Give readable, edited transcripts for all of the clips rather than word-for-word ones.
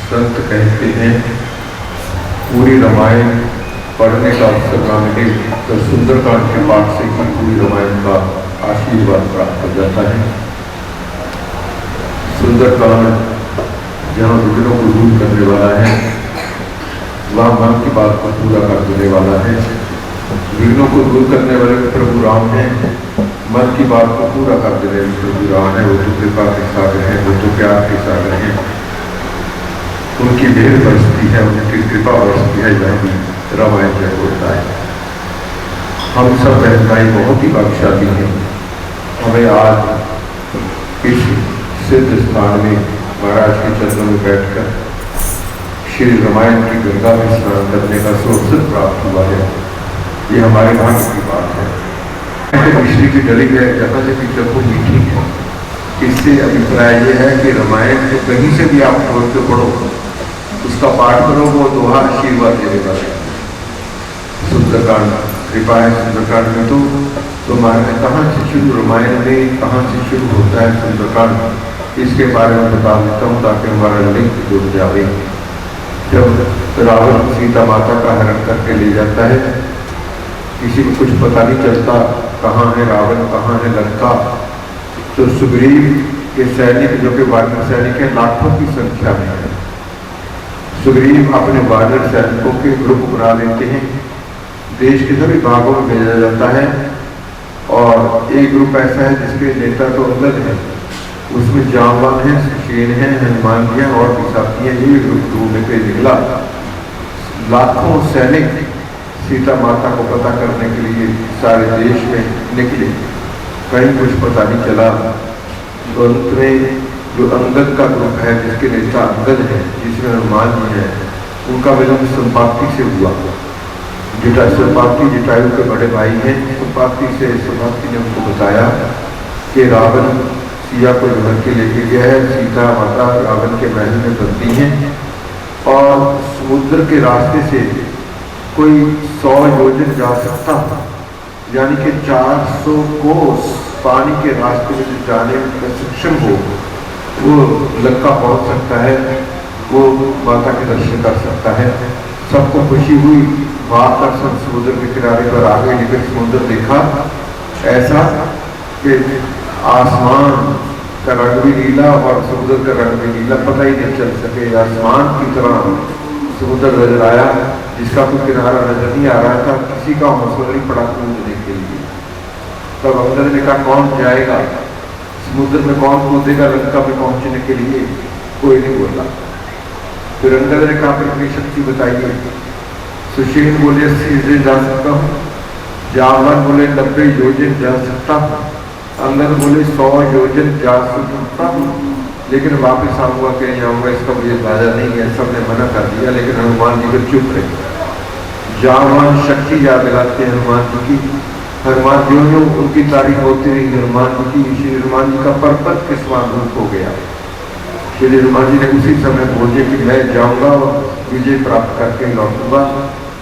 संत कहते हैं पूरी रामायण पढ़ने का अवसर न मिले तो सुंदरकांड के पाठ से ही पूरी रामायण का आशीर्वाद प्राप्त हो जाता है। सुंदरकांड जहाँ विघ्नों को दूर करने वाला है, वहाँ मन की बात को पूरा कर देने वाला है। विघ्नों को दूर करने वाले प्रभु राम है, मन की बात को पूरा कर देने वाले प्रभु राम है। वो तो कृपा के सागर है, वो तो प्यार के सागर है। उनकी मेहर बरसती है, उनकी कृपा बरसती है, जहाँ भी रामायण जय होता है। हम सब बहन भाई बहुत ही भाग्यशाली हैं। हमें आज इस सिद्ध स्थान में महाराज के चरणों में बैठकर श्री रामायण की गंगा में स्नान करने का अवसर प्राप्त हुआ है। ये हमारे भाग्य की बात है। मिश्री की डली है, जहाँ से भी जब वो मीठी है। इससे अभिप्राय ये है कि रामायण को कहीं से भी आप खोल के पढ़ो, उसका पाठ करो, वो दोहा आशीर्वाद देने वाले। सुंदरकांड कृपा है। सुंदरकांड में तो हमारे कहाँ से शुरू, रामायण में कहाँ से शुरू होता है सुंदरकांड, इसके बारे में बता देता हूँ ताकि हमारा लिंक जुड़ जाए। जब रावण सीता माता का हरण करके ले जाता है, किसी को कुछ पता नहीं चलता कहाँ है रावण, कहाँ है लंका। तो सुग्रीव के सैनिक, जो कि वानर सैनिक है, लाखों की संख्या में है। सुग्रीव अपने वानर सैनिकों के ग्रुप बना लेते हैं, देश के सभी भागों में भेजा जाता है। और एक ग्रुप ऐसा है जिसके नेता तो अंगद है, उसमें जामवान है, सुषेण है, हनुमान जी और भी साथी हैं। ये ग्रुप ढूंढने पे निकला। लाखों सैनिक सीता माता को पता करने के लिए सारे देश में निकले, कहीं कुछ पता नहीं चला। तो अंत में जो अंगद का ग्रुप है, जिसके नेता अंगद है, जिसमें हनुमान जी है, उनका मिलन संपाति से हुआ। संपाति जटायु के बड़े भाई हैं। संपाति ने उनको बताया कि रावण सिया को धर के लेके गया है, सीता माता रावण के महल में बंदी हैं और समुद्र के रास्ते से कोई 100 योजन जा सकता, यानी कि 400 कोस पानी के रास्ते में जो जाने का सक्षम हो, वो लंका पहुंच सकता है, वो माता के दर्शन कर सकता है। सबको खुशी हुई। वहां समुद्र के किनारे पर आ गए, लेकिन समुद्र देखा ऐसा कि आसमान का रंग भी नीला और समुद्र का रंग भी नीला, पता ही नहीं चल सके। आसमान की तरह समुद्र नजर आया, जिसका कोई किनारा नजर नहीं आ रहा था। किसी का हौसला नहीं पड़ा कूदने के लिए। तब अंगद ने कहा, कौन जाएगा समुद्र में, कौन कूदेगा लंका में पहुंचने के लिए? कोई नहीं बोला। फिर अंगद ने कहा, फिर अपनी शक्ति बताइए। सुषेण बोले, सीधे जा सकता हूँ। जावन बोले 90 योजन जा सकता हूँ, अंदर बोले 100 योजन जा सकता हूँ, लेकिन वापस आऊंगा कि नहीं आऊंगा इसका मुझे अंदाजा नहीं है। सबने मना कर दिया, लेकिन हनुमान जी को चुप रहे। जावन शक्ति याद दिलाते हैं हनुमान जी की। हनुमान जी जो उनकी तारीफ होती रही हनुमान जी की, श्री हनुमान जी का परपत के समान रूप हो गया। श्री हनुमान जी ने उसी समय बोले कि मैं जाऊंगा और विजय प्राप्त करके लौटूंगा,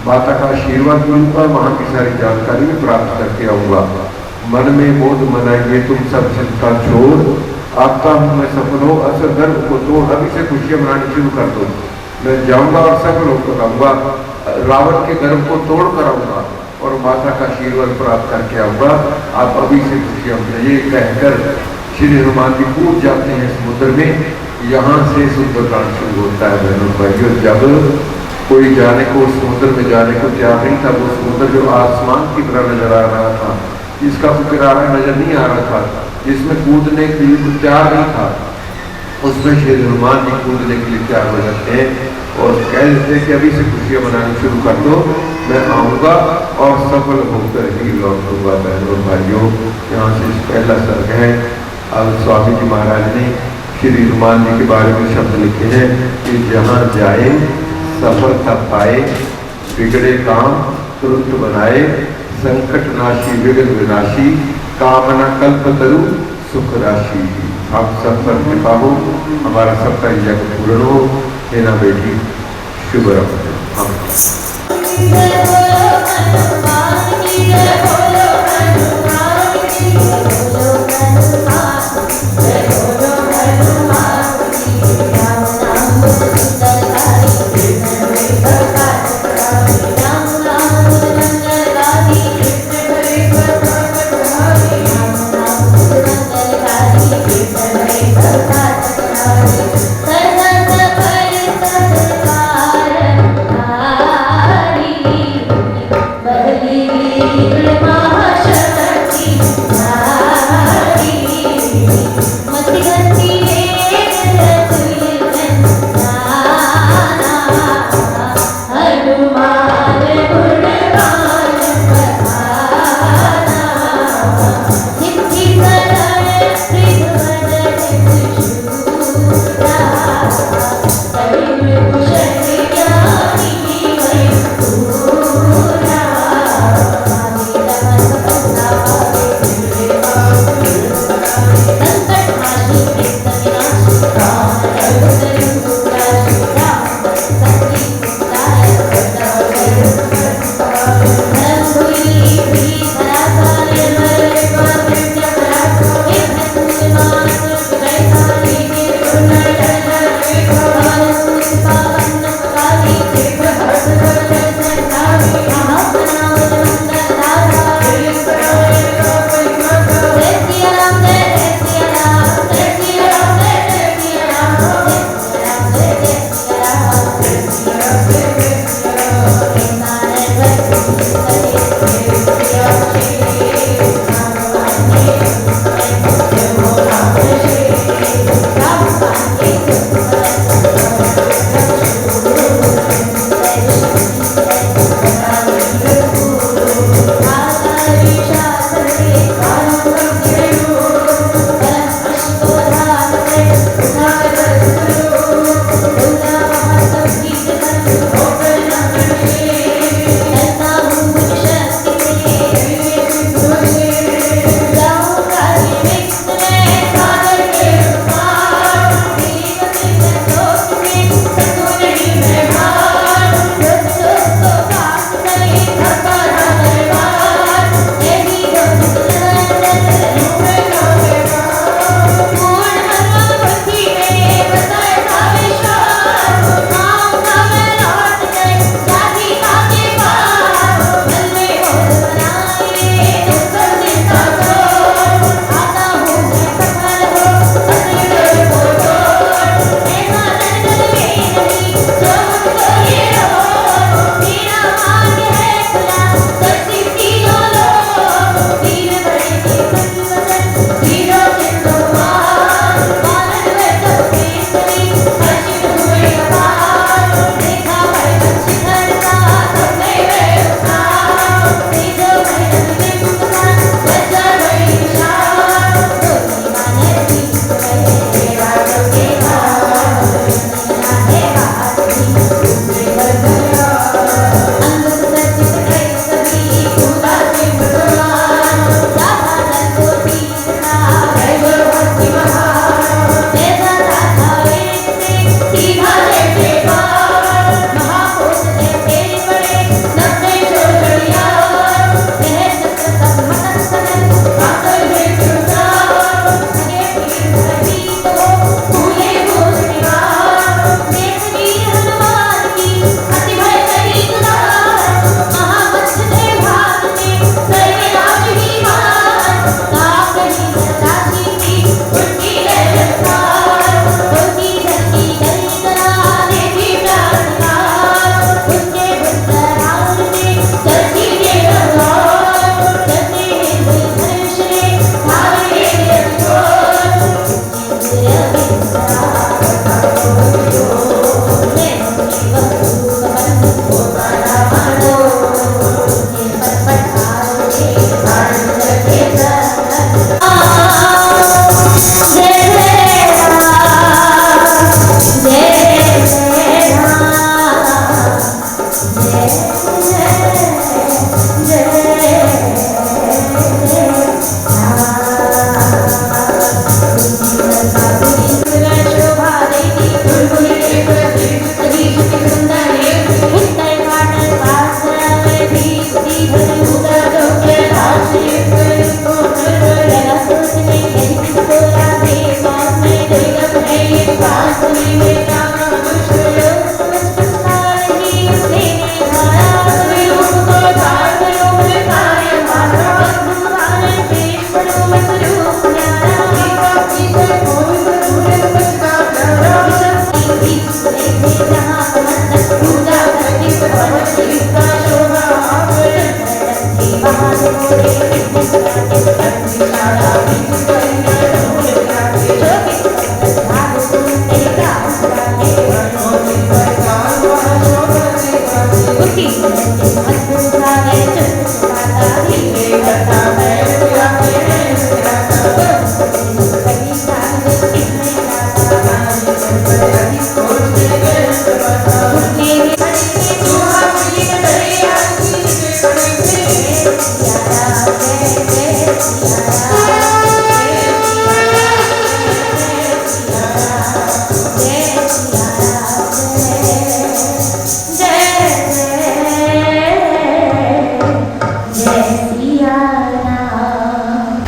माता का आशीर्वाद लूंगा, वहां की सारी जानकारी भी प्राप्त करके आऊंगा। मन में बोध मनाएंगे तुम सब चिंता छोड़, आपका हूं मैं सफल हो, असर गर्व को तोड़। अभी से खुशियां मनानी शुरू कर दो। मैं जाऊंगा और सफल होकर आऊंगा, रावण के गर्व को तोड़ कर आऊंगा और माता का आशीर्वाद प्राप्त करके आऊंगा। आप अभी से खुशियां मनाइए। कहकर श्री हनुमान जी कूद जाते हैं समुद्र में। यहाँ से सुंदरकांड शुरू होता है बहनों भाइयों। जब कोई जाने को समुद्र में जाने को तैयार नहीं था, वो समुद्र जो आसमान की तरह नजर आ रहा था, जिसका किनारा नजर नहीं आ रहा था, जिसमें कूदने के लिए तैयार नहीं था, उसमें श्री हनुमान जी कूदने के लिए तैयार हो जाते हैं और कह देते हैं कि अभी से खुशियां मनानी शुरू कर दो, मैं आऊंगा और सफल होकर ही लौटूंगा। बहनों भाइयों, यहाँ से पहला सर्ग है। अब स्वामी जी महाराज ने श्री हनुमान जी के बारे में शब्द लिखे हैं कि जहाँ जाए सफलता पाए, बिगड़े काम तुरंत बनाए, संकट नाशी विघ्न विनाशी, कामना कल्प तरु सुख राशि। आप सब पर कृपा हो, हमारा सबका यज्ञ पूर्ण हो। हेना बेटी शुभ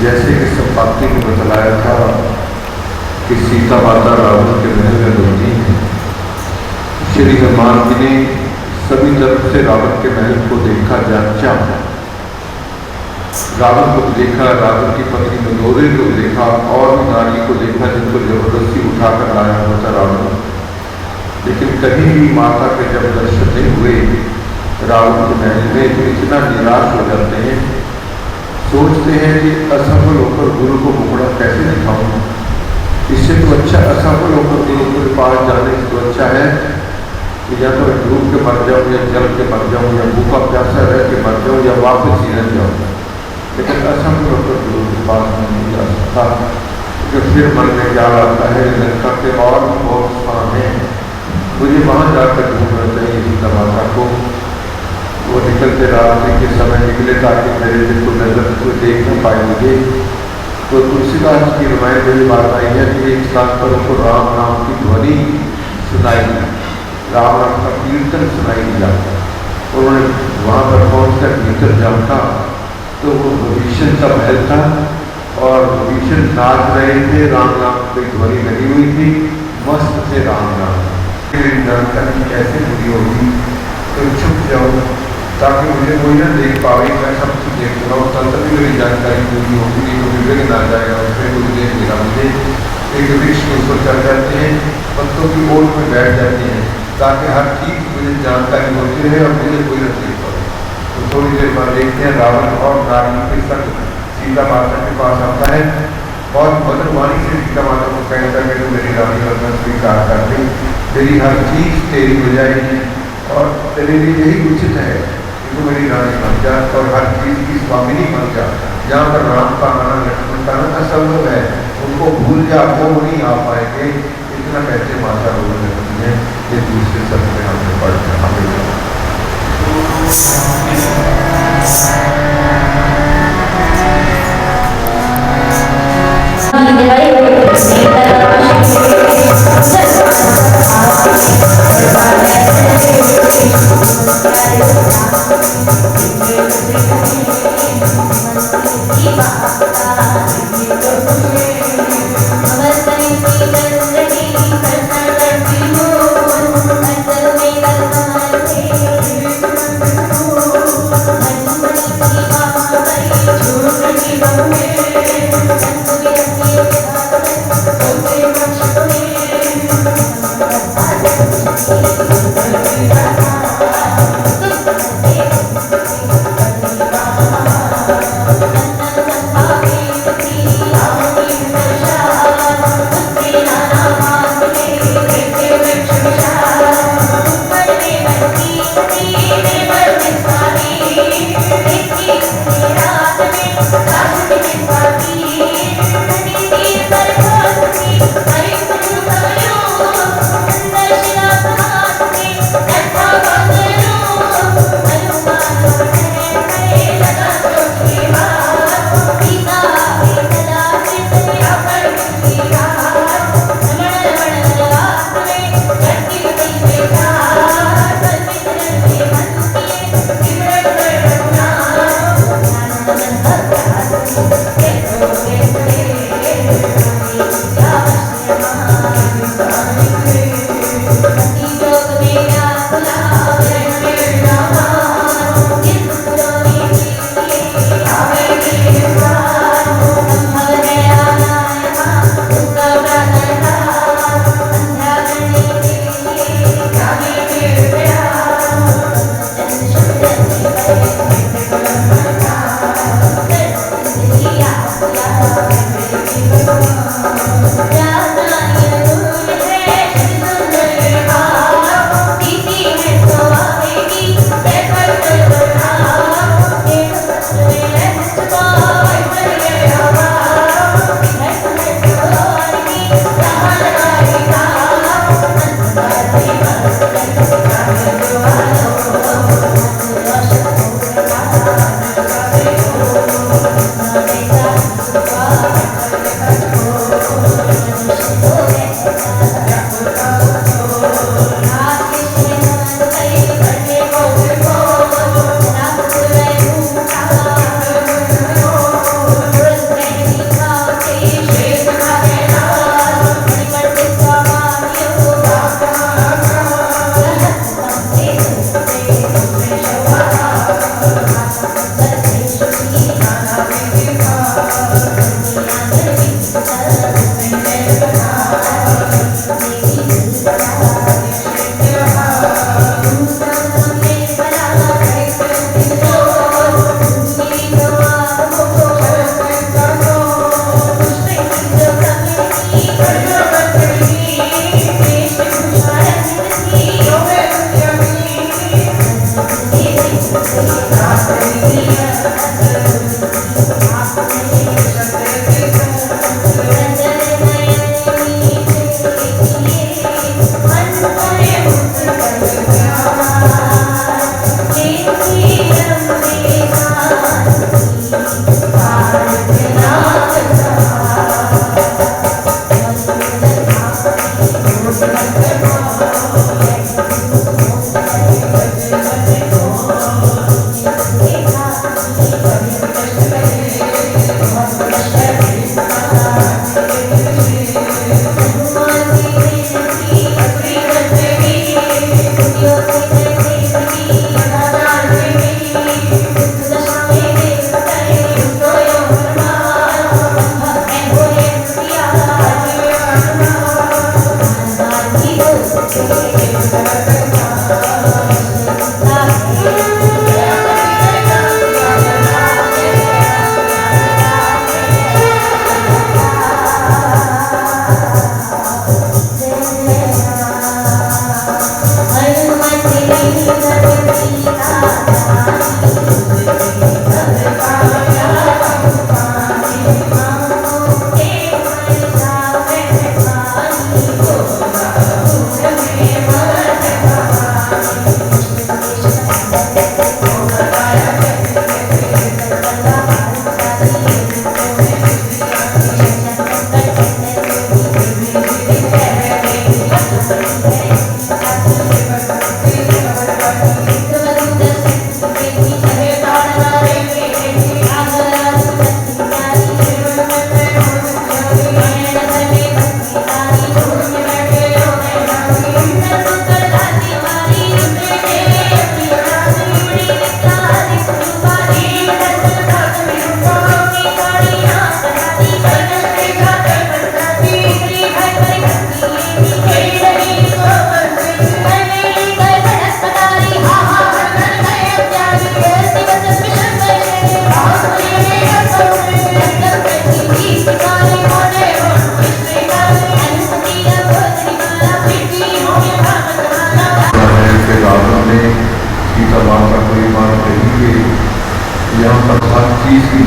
जैसे कि संपाति ने बतलाया था कि सीता माता रावण के महल में रोती है, श्री हनुमान जी ने सभी तरफ से रावण के महल को देखा, जांचा, रावण को देखा, रावण की पत्नी मंदोदरी को देखा और भी नारी को देखा जिनको जबरदस्ती उठाकर लाया हुआ था रावण। लेकिन कहीं भी माता के जब दर्शन नहीं हुए रावण के महल में तो इतना निराश हो जाते हैं, सोचते हैं कि असफल होकर गुरु को मुकड़ा कैसे दिखाऊं। इससे तो अच्छा असफल होकर गुरु के पास जाने से तो अच्छा है कि या तो डूब के मर जाऊं या जल के मर जाऊं या भूखा प्यासा रह के मर जाऊं या वापस ही रह जाऊं। लेकिन असफल होकर गुरु के पास नहीं जा सकता, क्योंकि फिर मन में ख्याल आता है लंका के और बहुत स्थान है, मुझे वहाँ जाकर ढूंढना चाहिए सीता माता को। वो निकलते रास्ते के समय निकले ताकि मेरे दिल को नजर को देख न पाएंगे। तो तुलसीदास की रामायण में भी बात आई है कि एक स्थान पर उनको राम नाम की ध्वनि सुनाई, राम नाम का कीर्तन सुनाई दिया। उन्होंने वहाँ पर पहुँचकर भीतर झांका तो वो विभीषण का महल था और विभीषण नाच रहे थे, राम नाम की ध्वनि लगी हुई थी, मस्त थे राम नाम। जानकारी कैसे पूरी होगी तो छुप जाओ ताकि मुझे कोई ना देख पावे, मैं सब कुछ देख रहा हूँ, तब तक मेरी जानकारी पूरी होगी, नहीं तो विवेक ना जाएगा, उसमें कुछ देख लेगा मुझे। एक वृक्ष के ऊपर चढ़ जाते हैं, पत्तों की ओर में बैठ जाते हैं ताकि हर चीज मुझे जानकारी होती रहे और मुझे कोई न देख पाए। तो थोड़ी देर बाद देखते हैं रावण और नारी के संग सीता माता के पास आता है और मधुरवाणी से सीता माता को कहता है कि मेरी रानी वरना स्वीकार कर दे, तेरी हर चीज तेरी हो जाएगी और तेरे लिए यही उचित है कि तू मेरी रानी बन जा और हर चीज की स्वामिनी बन जा। जहाँ पर राम का आना लक्ष्मण का आना असंभव है, उनको भूल जा, वो नहीं आ पाएंगे। इतना कहते माता रोने लगती है। ये दूसरे शब्द में हमने पढ़ हमें Thank you.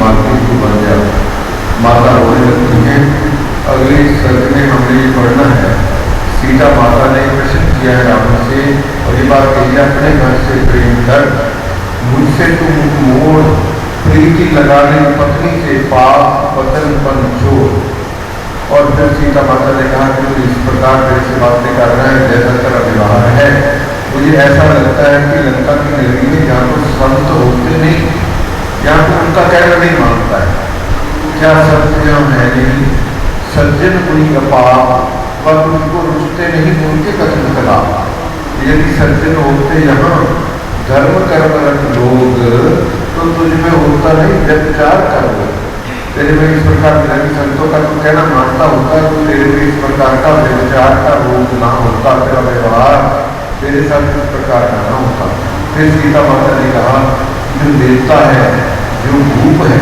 मालकिन तू बन जा। माता रोने लगती है। अगले सर्ग में हमने ये पढ़ना है, सीता माता ने प्रश्न किया है रावण से और ये बात कही है, अपने घर से प्रेम कर, मुझसे तुम मोड़, प्रीति लगाने पत्नी से पाप पतन पन छोड़। और फिर सीता माता ने कहा कि तू इस प्रकार मेरे से बातें कर रहा है जैसा तेरा व्यवहार है, मुझे ऐसा लगता है कि लंका की नगरी में जहाँ तो संत होते नहीं, यहाँ तो उनका कहना नहीं मानता है। क्या सत्य यहाँ है नहीं, सज्जन मुनि अपाप, पर उनको रुचते नहीं उनके कथन कला। यदि सज्जन होते यहाँ धर्म कर्म रख लोग, तो तुझ में होता नहीं व्यभिचार कर लो। तेरे में इस प्रकार के संतों का तू कहना मानता होता तो तेरे में इस प्रकार का व्यभिचार का रोग ना होता, तेरा व्यवहार तेरे साथ इस प्रकार का ना होता। फिर सीता माता ने कहा, जो देवता है, जो भूप है,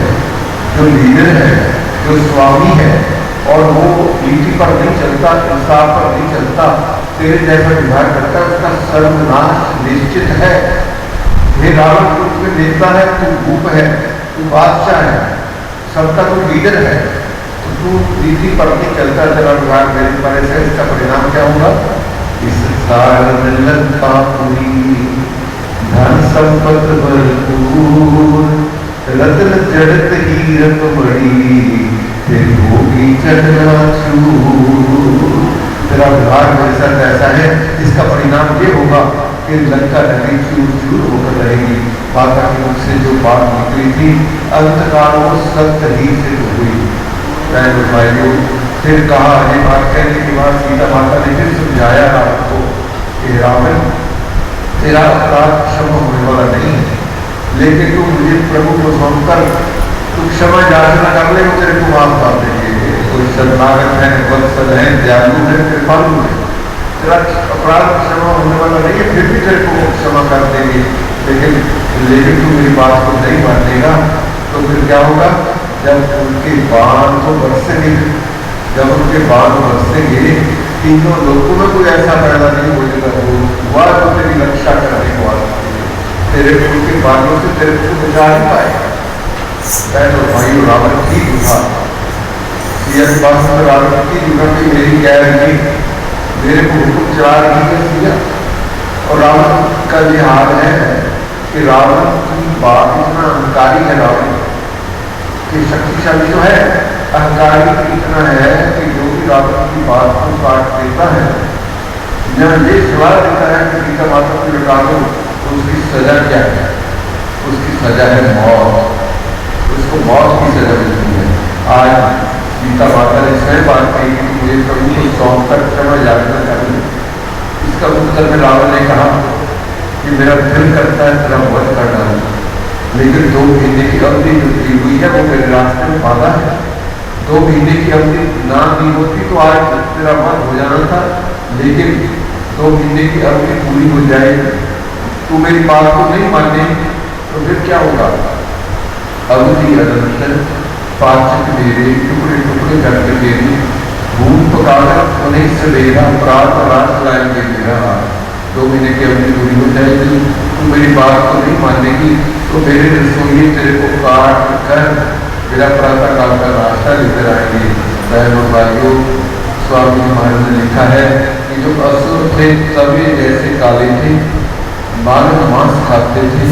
जो लीडर है, जो स्वामी है, और वो नीति पर नहीं चलता, इंसाफ पर नहीं चलता, तेरे जैसा विभाग करता है, उसका सर्वनाश निश्चित है। हे रावण, तू उसमें देवता है, तू भूप है, तू बादशाह है, सबका तू लीडर है, तो तू नीति पर नहीं चलता, तेरा विभाग मेरे पर ऐसा, इसका परिणाम क्या होगा? इस कारण लंकापुरी धन संपत्ति भरपूर, रत्न जड़त हीरक बड़ी, फिर होगी चंद्राचूर। तेरा विभाग मेरे साथ ऐसा है, इसका परिणाम ये होगा कि लंका नगरी चूर चूर होकर रहेगी। माता के मुख से जो बात निकली थी अंतकाल वो सत्य ही सिद्ध हुई। भाइयों, फिर कहा, ये बात कहने के बाद सीता माता ने फिर समझाया रावण को कि रावण, तेरा अपराध क्षमा होने वाला नहीं है, लेकिन तू मुझे प्रभु को सौंपकर तू क्षमा याचना कर ले, वो तेरे को माफ कर देंगे। कोई शरणागत है, वत्सल है, दयालु है, कृपालु है, तेरा अपराध क्षमा होने वाला नहीं है, फिर भी तेरे को क्षमा कर देंगे। लेकिन तू मेरी बात को नहीं मानेगा तो फिर क्या होगा? जब उनके बाण को बरसेंगे, जब उनके बाण बरसेंगे, तीनों लोगों में कोई ऐसा पैदा नहीं होगा हुआ तो तेरी रक्षा करने को आ तेरे उनके बाणों से तेरे को बचा नहीं पाएगा। तो भाई रावण ठीक था, रावण की जुगत मेरी कह रही, मेरे को हुक्म चला रही है सिया। और रावण का ये हाल है कि रावण की बात इतना अहंकारी है, रावण कि शक्तिशाली तो है, अहंकारी इतना है कि जो भी रावण की बात को काट देता है, या ये सवाल देता है कि सीता माता को लौटा दो, तो उसकी सजा क्या है? उसकी सजा है मौत, उसको मौत की सजा मिलती है। आज सीता माता ने स्वयं बात कही कि मुझे प्रभु को सौंप कर क्षमा याचना कर ली। इसका उत्तर में रावण ने कहा कि मेरा दिल करता है तेरा वध कर डालूं, लेकिन 2 महीने की अवधि जो दी हुई है वो मेरे रास्ते में बाधा है। 2 महीने की अवधि ना दी होती तो आज तेरा वध हो जाना था, लेकिन 2 महीने की अवधि पूरी हो जाएगी, तू मेरी बात को नहीं माने तो फिर क्या होगा? अवधि अनंतर पाचक मेरे टुकड़े टुकड़े करके मेरी भूम पकाकर उन्हें सवेरा प्रात रात लाएंगे मेरा हाथ। 2 महीने की अवधि पूरी हो जाएगी, तू मेरी बात को नहीं मानेगी तो मेरे रसोई तेरे को काट कर मेरा प्रातः काल का रास्ता लेकर आएंगे। बहनों भाइयों, स्वामी महाराज ने लिखा है कि जो असुर थे तवे जैसे काले थे, मानव मांस खाते थे,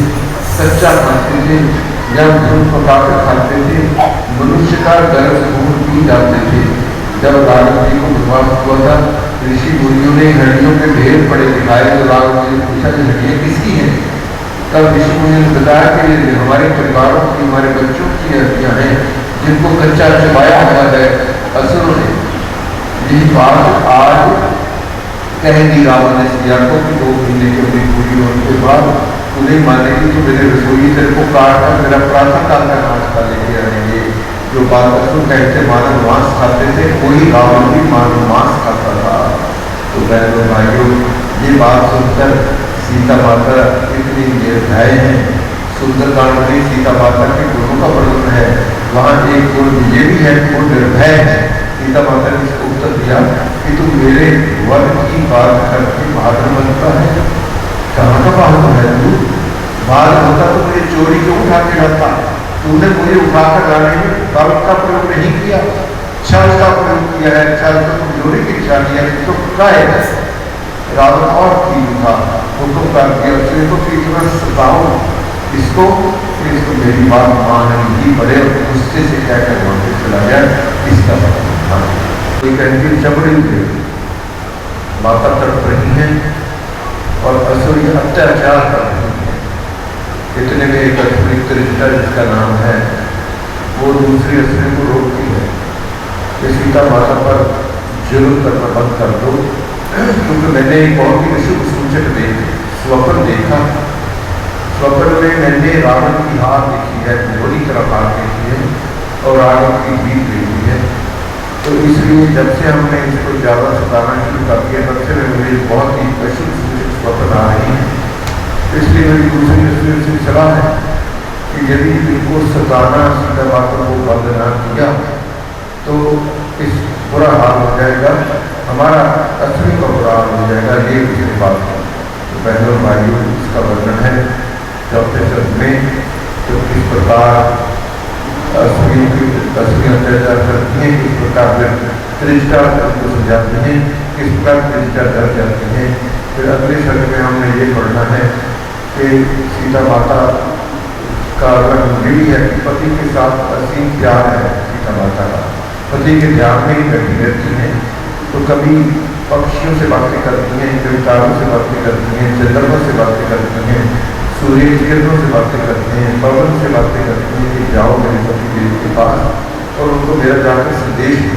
कच्चा खाते थे या भून पकाकर खाते थे, मनुष्य का गर्भ खून पी जाते थे। जब रावण जी को विश्वास हुआ था, ऋषि मुनियों ने हड्डियों के ढेर पड़े दिखाए, तो रावण जी ने पूछा कि हड्डियां किसकी हैं? तब ऋषि मुनियों ने बताया कि हमारे परिवारों की, हमारे बच्चों की हड्डियां हैं जिनको कच्चा चबाया हुआ है असुरों ने। यही बात आज कह दी रावण ने सिया को कि 2 महीने की अवधि पूरी होने के बाद उन्हें मानेगी तो मेरे रसोई तेरे को काट कर मेरा प्रातः काल का नाश्ता लेके आएंगे। जो बात असुर कहते मानव मांस खाते थे, कोई रावण भी मानव मांस खाता था। तो बहनों भाइयों, ये बात सुनकर सीता माता इतनी निर्भय है। सुंदरकांड में सीता माता के गुणों का वर्णन है, वहाँ एक गुण ये भी है कि वो निर्भय है। सीता माता ने इसको उत्तर दिया कि तुम मेरे वन की बात करके बहादुर बनता है, कहाँ का बहादुर है तू? बहादुर होता तो मेरी चोरी क्यों उठा के रखता? तूने मुझे उठाकर लाने में बल का प्रयोग नहीं किया, छल का प्रयोग किया है। छल तो कमजोरी की निशानी है, तो क्या है रावण और ठीक था, हुक्म कर दिया उसने को कि इतना सताओ इसको, इसको मेरी बात माननी पड़े और गुस्से से क्या करवा के चला गया। इसका था कोई कहती चमड़ी हुई माता तड़प रही है और असुरी अत्याचार कर रही है। इतने में एक असुरी त्रिजटा जिसका नाम है वो दूसरी असुरी को रोकती है कि सीता माता पर जुल्म करना बंद कर दो, क्योंकि मैंने एक बहुत ही अशुभ सूचक स्वप्न देखा। स्वप्न में मैंने रावण की हार देखी है, घोड़ी तरफ हार देखी है और रावण की जीत देखी है। तो इसलिए जब से हमने इसको ज्यादा सताना शुरू कर दिया तब से मुझे बहुत ही अशुभ सूचक स्वप्न आ रही है। इसलिए मेरी दूसरी असुरी से सलाह है कि यदि इनको सताना सीता माता को बंद ना किया तो इस बुरा हाल हो जाएगा, हमारा असली का बुरा हाल हो जाएगा। ये उसकी बात है। तो बहनों भाइयों इसका वर्णन है चौथे शब्द में, तो किस प्रकार असली अत्याचार करती हैं, किस प्रकार त्रिजटा को समझाती हैं, किस प्रकार त्रिजटा डर जाती हैं। फिर अगले शब्द में हमने ये पढ़ना है कि सीता माता का वर्णन भी है कि पति के साथ असीम प्यार है। सीता माता का पति के ध्यान में ही बैठी रहती हैं, तो कभी पक्षियों से बातें करती हैं, कभी तारों से बातें करती हैं, चंद्रमा से बातें करती हैं, सूर्य की किरणों से बातें करते हैं, पवन से बातें करते हैं कि जाओ मेरे पति देव के पास और उनको मेरा जाकर संदेश दे।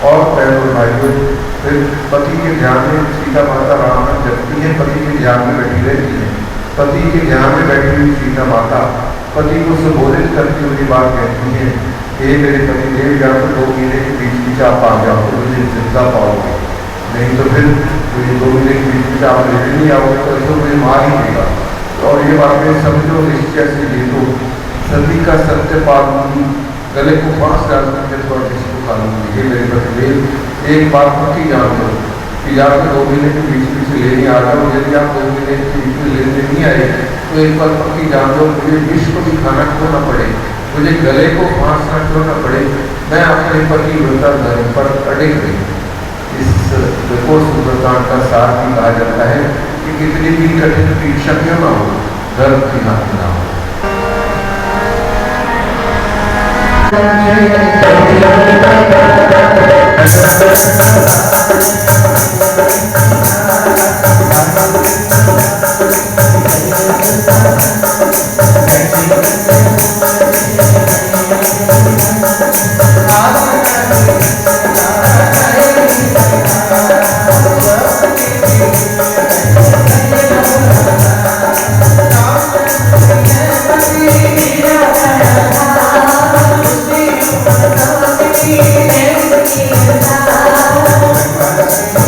और बहनों भाइयों फिर पति के ध्यान में सीता माता रावण जपती है, पति के ध्यान में बैठी रहती है। पति के ध्यान में बैठी हुई सीता माता पति को संबोधित करती हुई बात कहती है, हे मेरे पति देव, या तो 2 महीने के बीच आप आ जाओ तो मुझे जिंदा पाओगे, नहीं तो फिर मुझे 2 महीने के बीच आप लेने नहीं आओगे तो इसको मुझे मार ही देगा। और ये बातें समझो निश्चय से ले लो, सती का सत्य पालूंगी, गले को फांस डाल करके तो किसी को पालूंगी। ये मेरे पति देव एक बात पक्की जान लो कि या तो 2 महीने के बीच से लेने आ जाओ, यदि आप 2 महीने के बीच में लेने नहीं आए तो एक बात पक्की जान लो, मुझे विष को भी खाना क्यों ना पड़े, मुझे गले को फांसना क्यों ना पड़े, मैं अपने पति व्रता धर्म पर अड़िग रही। इस देखो सुंदरकांड का सार भी कहा जाता है कि कितनी भी कठिन परीक्षा क्यों ना हो, धर्म की हाथ ना हो। Thank you.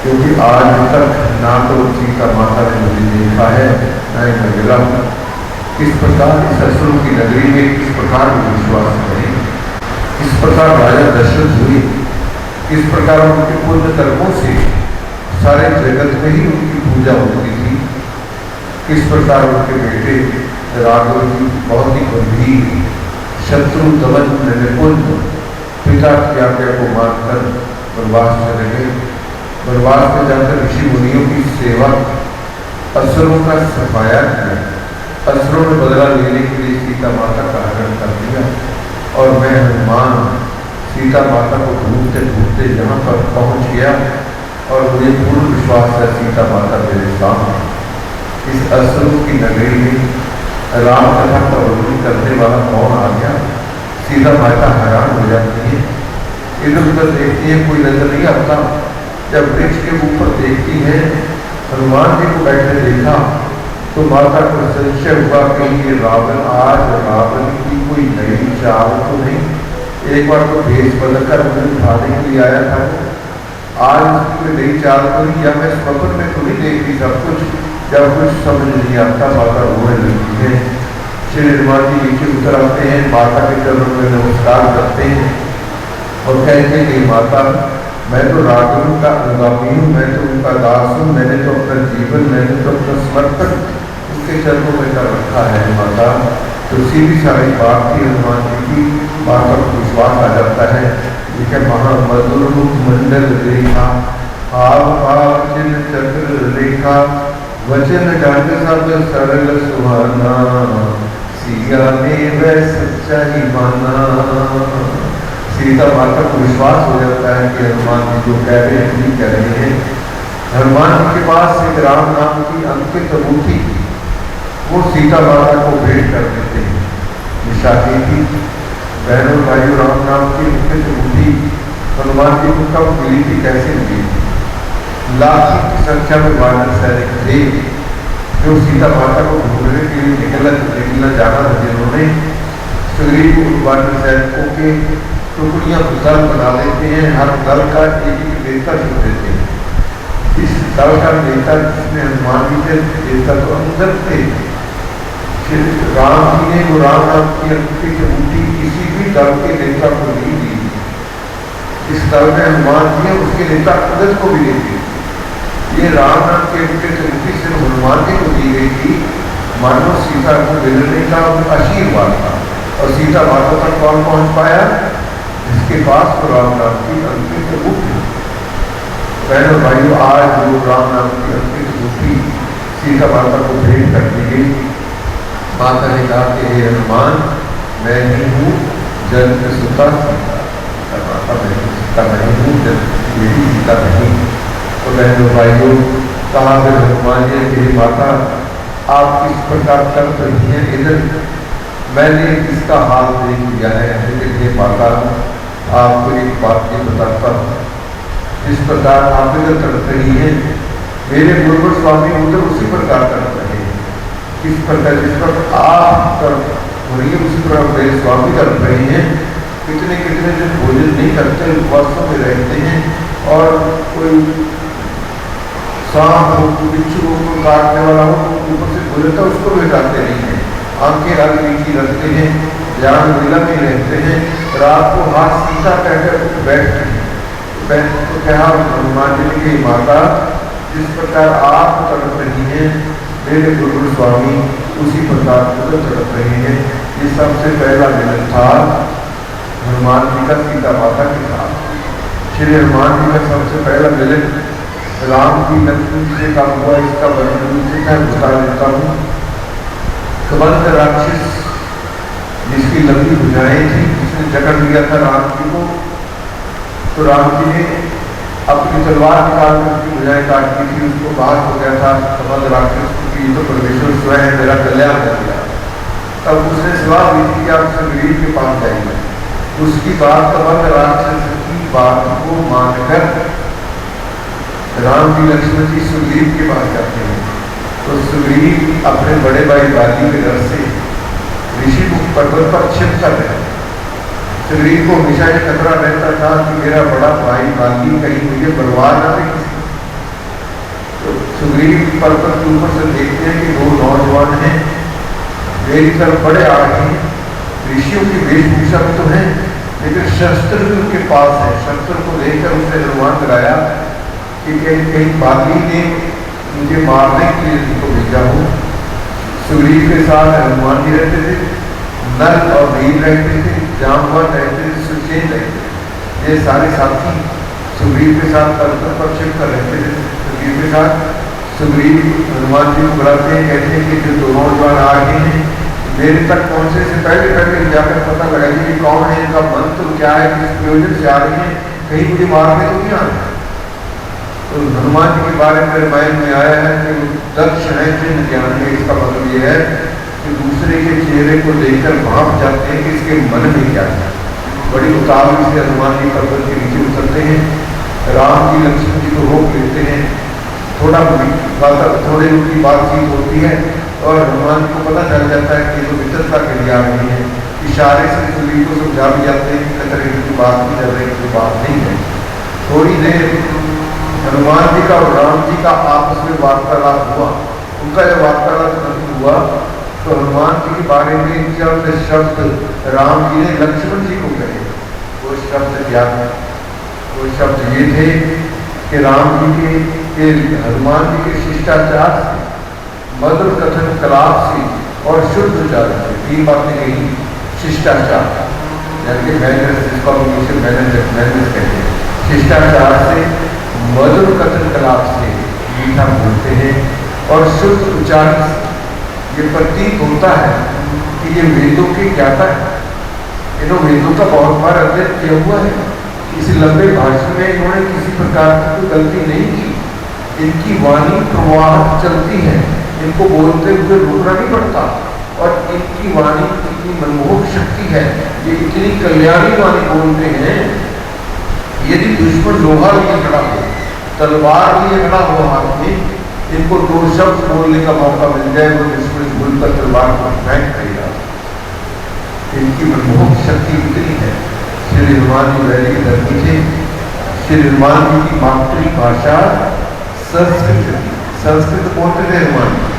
क्योंकि आज तक ना तो सीता माता ने मुझे देखा है न ही मैं मिला हूँ। किस प्रकार इस असुरों की नगरी में किस प्रकार विश्वास करें, किस प्रकार राजा दशरथ हुए, किस प्रकार उनके पुण्य कर्मों से सारे जगत में ही उनकी पूजा होती थी, किस प्रकार उनके बेटे राघव की बहुत ही गंभीर शत्रु दमन में निपुण पिता की आज्ञा को मानकर वनवास चले गए। वनवास में जाकर ऋषि मुनियों की सेवा असुरों का सफाया किया। असुरों ने बदला लेने के लिए सीता माता का हरण कर दिया और मैं हनुमान सीता माता को ढूंढते ढूंढते यहाँ पर पहुँच गया और मुझे पूर्ण विश्वास है सीता माता मेरे सामने। इस असुरों की नगरी में राम कथा का वर्णन करने वाला कौन आ गया। सीता माता हैरान हो जाती है, इधर उधर देखती है, कोई नजर नहीं आता। जब वृक्ष के ऊपर देखती है हनुमान जी को बैठे देखा तो माता को संशय हुआ कि ये रावण आज रावण की कोई नई चाल तो नहीं, एक बार तो भेष बदलकर मुझे उठाने के लिए आया था। आज उसकी नई चाल करी, या मैं स्वप्न में तो नहीं देखती सब कुछ, जब कुछ समझ नहीं आता माता रोने लगती है। श्री हनुमान जी नीचे उतर आते हैं, माता के चरणों में नमस्कार करते हैं और कहते हैं कि माता, मैं तो राघव का अनुगामी हूँ, मैं तो उनका दास हूँ, मैंने तो अपना जीवन, मैंने तो अपना समर्पण उनके चरणों में कर रखा है माता। तो सीधी सारी बात थी हनुमान जी की, माता को विश्वास आ जाता है। देखिए महामधुर मुख मंडल रेखा, आव भाव चिन्ह चक्र रेखा, वचन ढंग सब सरल सुहाना, सिया में वह सच्चाई माना। सीता माता को विश्वास हो जाता है कि हनुमान जी जो कह रहे हैं ठीक कह रहे हैं। हनुमान जी के पास एक राम नाम की अंकित अंगूठी, वो सीता माता को भेंट कर देते हैं। निशाती थी बहनों भाइयों, राम नाम की अंकित अंगूठी हनुमान जी को कब मिली थी, कैसे मिली थी? लाखों की संख्या में वानर सैनिक थे जो सीता माता को ढूंढने के लिए निकलना जाना था, जिन्होंने सुग्रीव को वानर सैनिकों के टुकड़ियां दल बना देते हैं। हर दल का एक नेता चुन देते हैं। इस दल का नेता जिसमें हनुमान जी के नेता तो अंदर थे, राम जी ने वो राम नाम की अंगूठी किसी भी दल के नेता को नहीं दी। इस दल में हनुमान जी है, उसके नेता अंदर को भी नहीं दी। ये राम नाम के अंगूठी सिर्फ हनुमान जी को दी गई थी, मानो सीता को मिलने का आशीर्वाद था। और सीता माता तक कौन पहुंच पाया? जिसके पास तो राम नाम की अंकित अंगूठी। बहनों भाइयों, आज जो राम नाम की अंकित अंगूठी सीता माता को भेंट कर दी गई, माता ने कहा कि हे हनुमान, मैं ही हूँ जन्म सुता सीता, माता मैं सीता नहीं हूँ, मेरी सीता नहीं। तो बहनों भाइयों, कहा फिर हनुमान जी कि माता आप किस प्रकार कर रही हैं, इधर मैंने इसका हाल देख लिया है, लेकिन ये माता आपको एक बात ये बताता हूँ, जिस प्रकार आप इधर तड़प रही हैं, मेरे गुरुवर स्वामी उधर उसी प्रकार तड़प रहे हैं। किस प्रकार, जिस पर आप तड़प रही है उसी प्रकार मेरे स्वामी तड़प रहे हैं। कितने कितने दिन भोजन नहीं करते, उपवासों में रहते हैं, और कोई सांप हो, बिच्छू को काटने वाला हो, ऊपर से बोलता उसको भी हटाते नहीं है, आंखें रंग नीची रखते हैं, ध्यान मिला में रहते हैं, रात को हाथ सीधा कहकर बैठते हैं। तो क्या हनुमान जी की माता, जिस प्रकार आप तड़प रही हैं, मेरे गुरु स्वामी उसी प्रकार उधर तड़प रहे हैं। ये सबसे पहला मिलन था हनुमान जी का सीता माता के साथ। श्री हनुमान जी का सबसे पहला मिलन राम की लक्ष्मण जी से कब हुआ, इसका वर्णन से मैं बता देता हूँ। कबंध राक्षस जिसकी लंबी भुजाएं थी, जिसने जकड़ लिया था राम जी को, तो राम जी ने अपनी तलवार निकाल कर उसकी भुजाएं काट दी थी। उसको बाहर हो गया था कबंध राक्षस की, तो परमेश्वर स्वयं मेरा कल्याण कर दिया। तब उसने सलाह दी थी कि आप सुग्रीव के पास जाएंगे। उसकी बात कबंध राक्षस की बात को मानकर राम जी लक्ष्मण जी सुग्रीव के पास जाते हैं। तो सुग्रीव अपने बड़े भाई बाली के घर से ऋषि पर्वत पर छिप कर रहे। सुग्रीव को हमेशा ये खतरा रहता था कि मेरा बड़ा भाई बाली कहीं मुझे बर्बाद ना दे। तो सुग्रीव पर्वत के ऊपर से देखते हैं कि दो नौजवान हैं, मेरी तरफ बड़े आ रहे हैं, ऋषियों की वेशभूषा तो है, लेकिन शस्त्र भी उनके पास है। शस्त्र को देखकर उसने अनुमान लगाया कि कहीं बाली ने मुझे मारने के लिए उनको भेजा हो। सुग्रीव के साथ हनुमान जी रहते थे, नल और नील रहते थे, जामवन रहते थे, सुचेन रहते थे। ये सारे साथी सुग्रीव के साथ पर्वत पर छिप कर रहते थे। सुग्रीव के साथ सुग्रीव हनुमान जी को बुलाते हैं, कहते हैं कि जो दो नौजवान आ गए हैं, मेरे तक पहुंचने से पहले जाकर पता लगाइए कि कौन है, इनका मंत्र क्या है, किस प्रयोजन से आ रही है, कहीं मुझे मारने तो नहीं आ रहे। तो हनुमान जी के बारे में रामायण में आया है कि दक्ष है चिन्ह ज्ञान है। इसका मतलब ये है कि दूसरे के चेहरे को देखकर भाप जाते हैं कि इसके मन में क्या है। बड़ी उतावली से हनुमान जी पर्वत के नीचे उतरते हैं, राम जी लक्ष्मण जी को रोक लेते हैं। थोड़ी उनकी बातचीत होती है और हनुमान जी को पता चल जाता है कि जो मित्रता के लिए आ रही है। इशारे से सुग्रीव को समझा भी जाते हैं कि खतरे की बात नहीं चल रही, कोई बात नहीं है। थोड़ी देर हनुमान जी का और राम जी का आपस में वार्तालाप हुआ। उनका जब वार्तालाप खत्म हुआ तो हनुमान जी के बारे में चंद शब्द राम जी ने लक्ष्मण जी को कहे। वो शब्द क्या है? वो शब्द ये थे कि राम जी के हनुमान जी के शिष्टाचार से, मधुर कथन कलाप से और शुद्ध उच्चारण से, 3 बातें कही। शिष्टाचार यानी कि मैनर्स, जिसको हम इंग्लिश में मैनर्स कहते हैं। शिष्टाचार से, मधुर कथन कलाप से, मीठा बोलते हैं, और शुद्ध उच्चारण से। ये प्रतीक होता है कि ये वेदों के ज्ञाता है। इन्होंने वेदों का बहुत बार अध्ययन किया हुआ है। इस लंबे भाषण में इन्होंने किसी प्रकार की कोई गलती नहीं की। इनकी वाणी प्रवाह चलती है, इनको बोलते हुए रुकना नहीं पड़ता। और इनकी वाणी इतनी मनमोहक शक्ति है, ये इतनी कल्याणी वाणी बोलते हैं। यदि दुश्मन लोहा लिए खड़ा हो, तलवार लिए खड़ा हो हाथ में, इनको 2 शब्द बोलने का मौका मिल जाए, वो दुश्मन भूलकर तलवार को फेंक देगा। इनकी मनमोहक शक्ति इतनी है। श्री हनुमान जी वैदिक धरती थे। श्री हनुमान जी की मातृभाषा संस्कृत थी। संस्कृत बोलते थे हनुमान जी।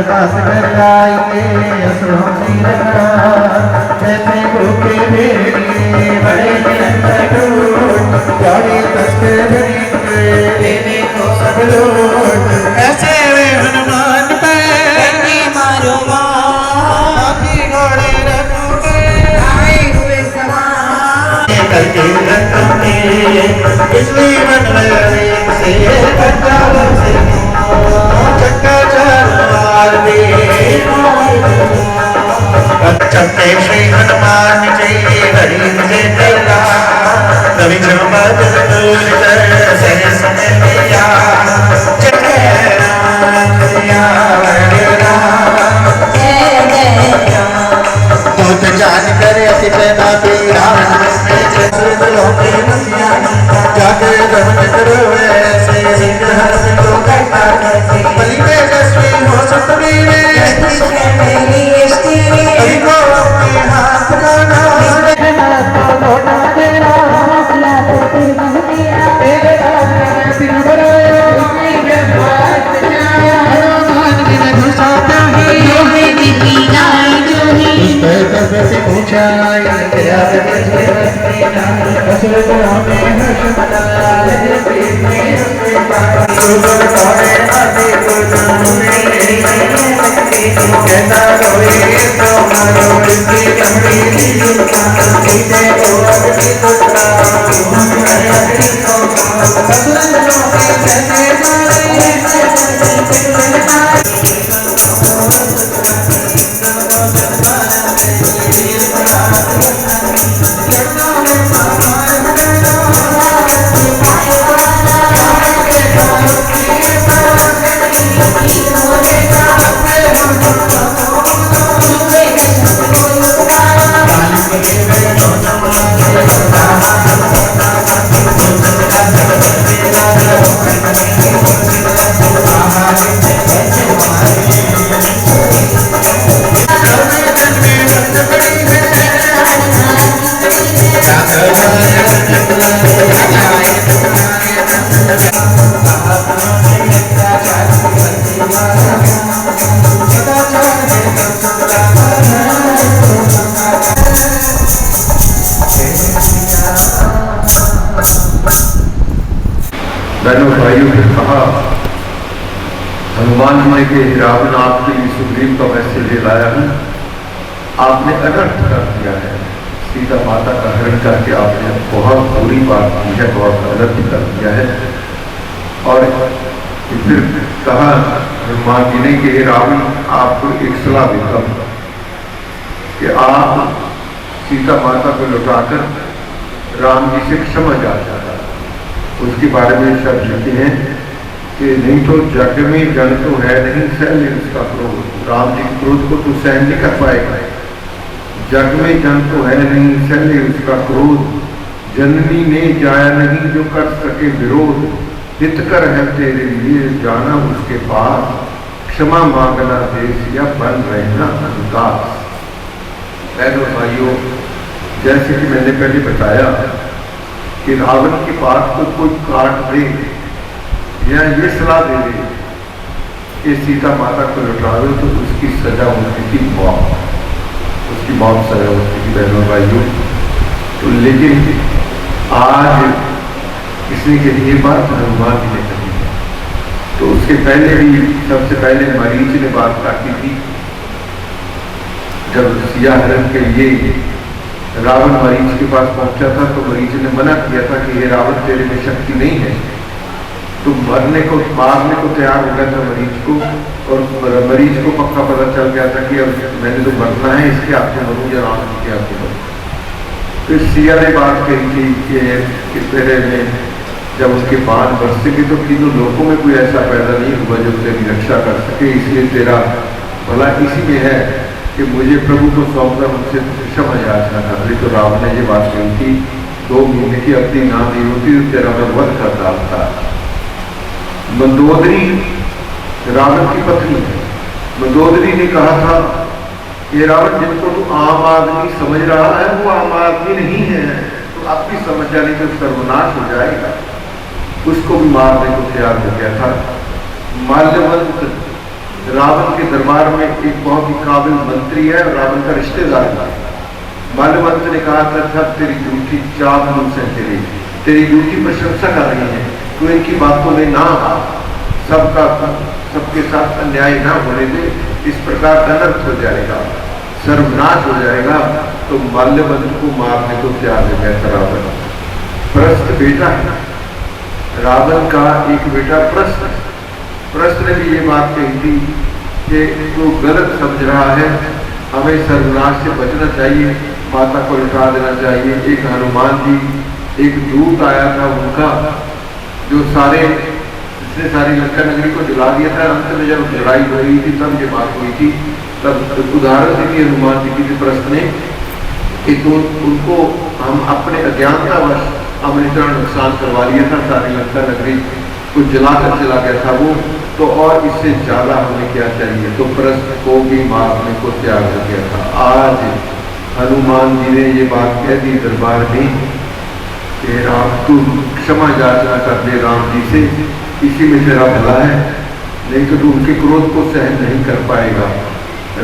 पास घर आएंगे असुरों से लड़ा जैसे भूखे भेड़िए बड़े गाड़ी तस्कर लेने को सब लोग ऐसे वे हनुमान पे मारो हाथी घोड़े रखोगे आए हुए सवार करके रखोगे इसलिए मन से कच्चा से चक्का चक्के श्री हनुमान जी हरि से तेरा रवि चमद सहस लिया जय राम दूत जान कर अति पैदा तेरा जाके गमन करो ऐसे बलि तेजस्वी हो सतवीर को अपने हाथ का बहनों भाइयों ने कहा हनुमान जी ने कि रावण आपके लिए सुग्रीव का मैसेज लाया है, आपने अनर्थ कर दिया है, सीता माता का हरण करके आपने बहुत बुरी बात की है, बहुत अनर्थ कर दिया है। और फिर कहा हनुमान जी ने कि रावण आपको एक सलाह देता हूं कि आप सीता माता को लौटाकर राम जी से क्षमा चाहता था। उसके बारे में शब्द लिखे हैं कि नहीं तो जग में जन तो है नहीं सह ले उसका क्रोध, राम जी क्रोध को तो सहन नहीं कर पाएगा। जग में जन तो है नहीं सह ले उसका क्रोध, जननी ने जाया नहीं जो कर सके विरोध, हित कर है तेरे लिए जाना उसके पास, क्षमा मांगना देश या बन रहना अनुदास। बहनों भाइयों, जैसे कि मैंने पहले बताया कि रावण की बात को कोई काट दे या ये सलाह दे दे कि सीता माता को लौटा दो तो उसकी सजा होती थी मौत, उसकी मौत सजा होती थी बहनों भाइयों। तो लेकिन आज इसने के लिए बात हनुमान जी ने कही, तो उसके पहले भी सबसे पहले मरीच ने बात काटी थी। जब सिया हरण के लिए रावण मरीच के पास पहुंचा था तो मरीच ने मना किया था कि ये रावण तेरे में शक्ति नहीं है, तो मारने को तैयार हो गया था मरीच को, और मरीच को पक्का पता चल गया था कि अब मैंने तो मरना है, इसके हाथ में मरूं या राम के हाथ में मरूं। फिर सिया ने बात कही थी कि तेरे में जब उसके बाण बरसेंगे तो तीनों लोगों में कोई ऐसा पैदा नहीं हुआ जो तेरी रक्षा कर सके, इसलिए तेरा भला इसी में है कि मुझे प्रभु को सौंपकर मुझसे क्षमा याचना कर ली। तो रावण ने ये बात कही थी, 2 महीने की अवधि ना दी होती तो तेरा मैं वध कर डालता। मंदोदरी रावण की पत्नी है। मंदोदरी ने कहा था ये रावण जिनको तू आम आदमी समझ रहा है वो आम आदमी नहीं है, तो अब भी समझ जाने तो सर्वनाश हो जाएगा। उसको भी मारने को तैयार हो गया था। माल्यवंत रावण के दरबार में एक बहुत ही काबिल मंत्री है और रावण का रिश्तेदार था। माल्यवंत ने कहा था, सब तेरी झूठी चापलूस है, तेरी झूठी प्रशंसा कर रही है, तू इनकी बातों में ना आ, सबके साथ अन्याय ना होने दे, इस प्रकार अनर्थ हो जाएगा, सर्वनाश हो जाएगा। तो माल्यवंत को मारने को तैयार हो गया था रावण। प्रस्थ बेटा है रावण का, एक बेटा प्रस्थ ने भी ये बात कही थी कि तू गलत समझ रहा है, हमें सर्वनाश से बचना चाहिए, माता को लौटा देना चाहिए। एक हनुमान जी, एक दूत आया था उनका, जो इसने सारी लंका नगरी को जला दिया था। अंत में जब लड़ाई हो रही थी तब ये बात हुई थी, तब उदाहरण दी हनुमान जी की प्रश्न ने कि तो उनको हम अपने अज्ञानतावश हमने इतना नुकसान करवा लिया था, सारी लंका नगरी को जलाकर चला गया था वो, तो और इससे ज्यादा हमें क्या चाहिए। तो प्रश्न को भी मारने को तैयार हो गया था। आज हनुमान जी ने ये बात कह दी दरबार में कि राम तू क्षमा याचना कर दे राम जी से, इसी में तेरा भला है, नहीं तो तू उनके क्रोध को सहन नहीं कर पाएगा।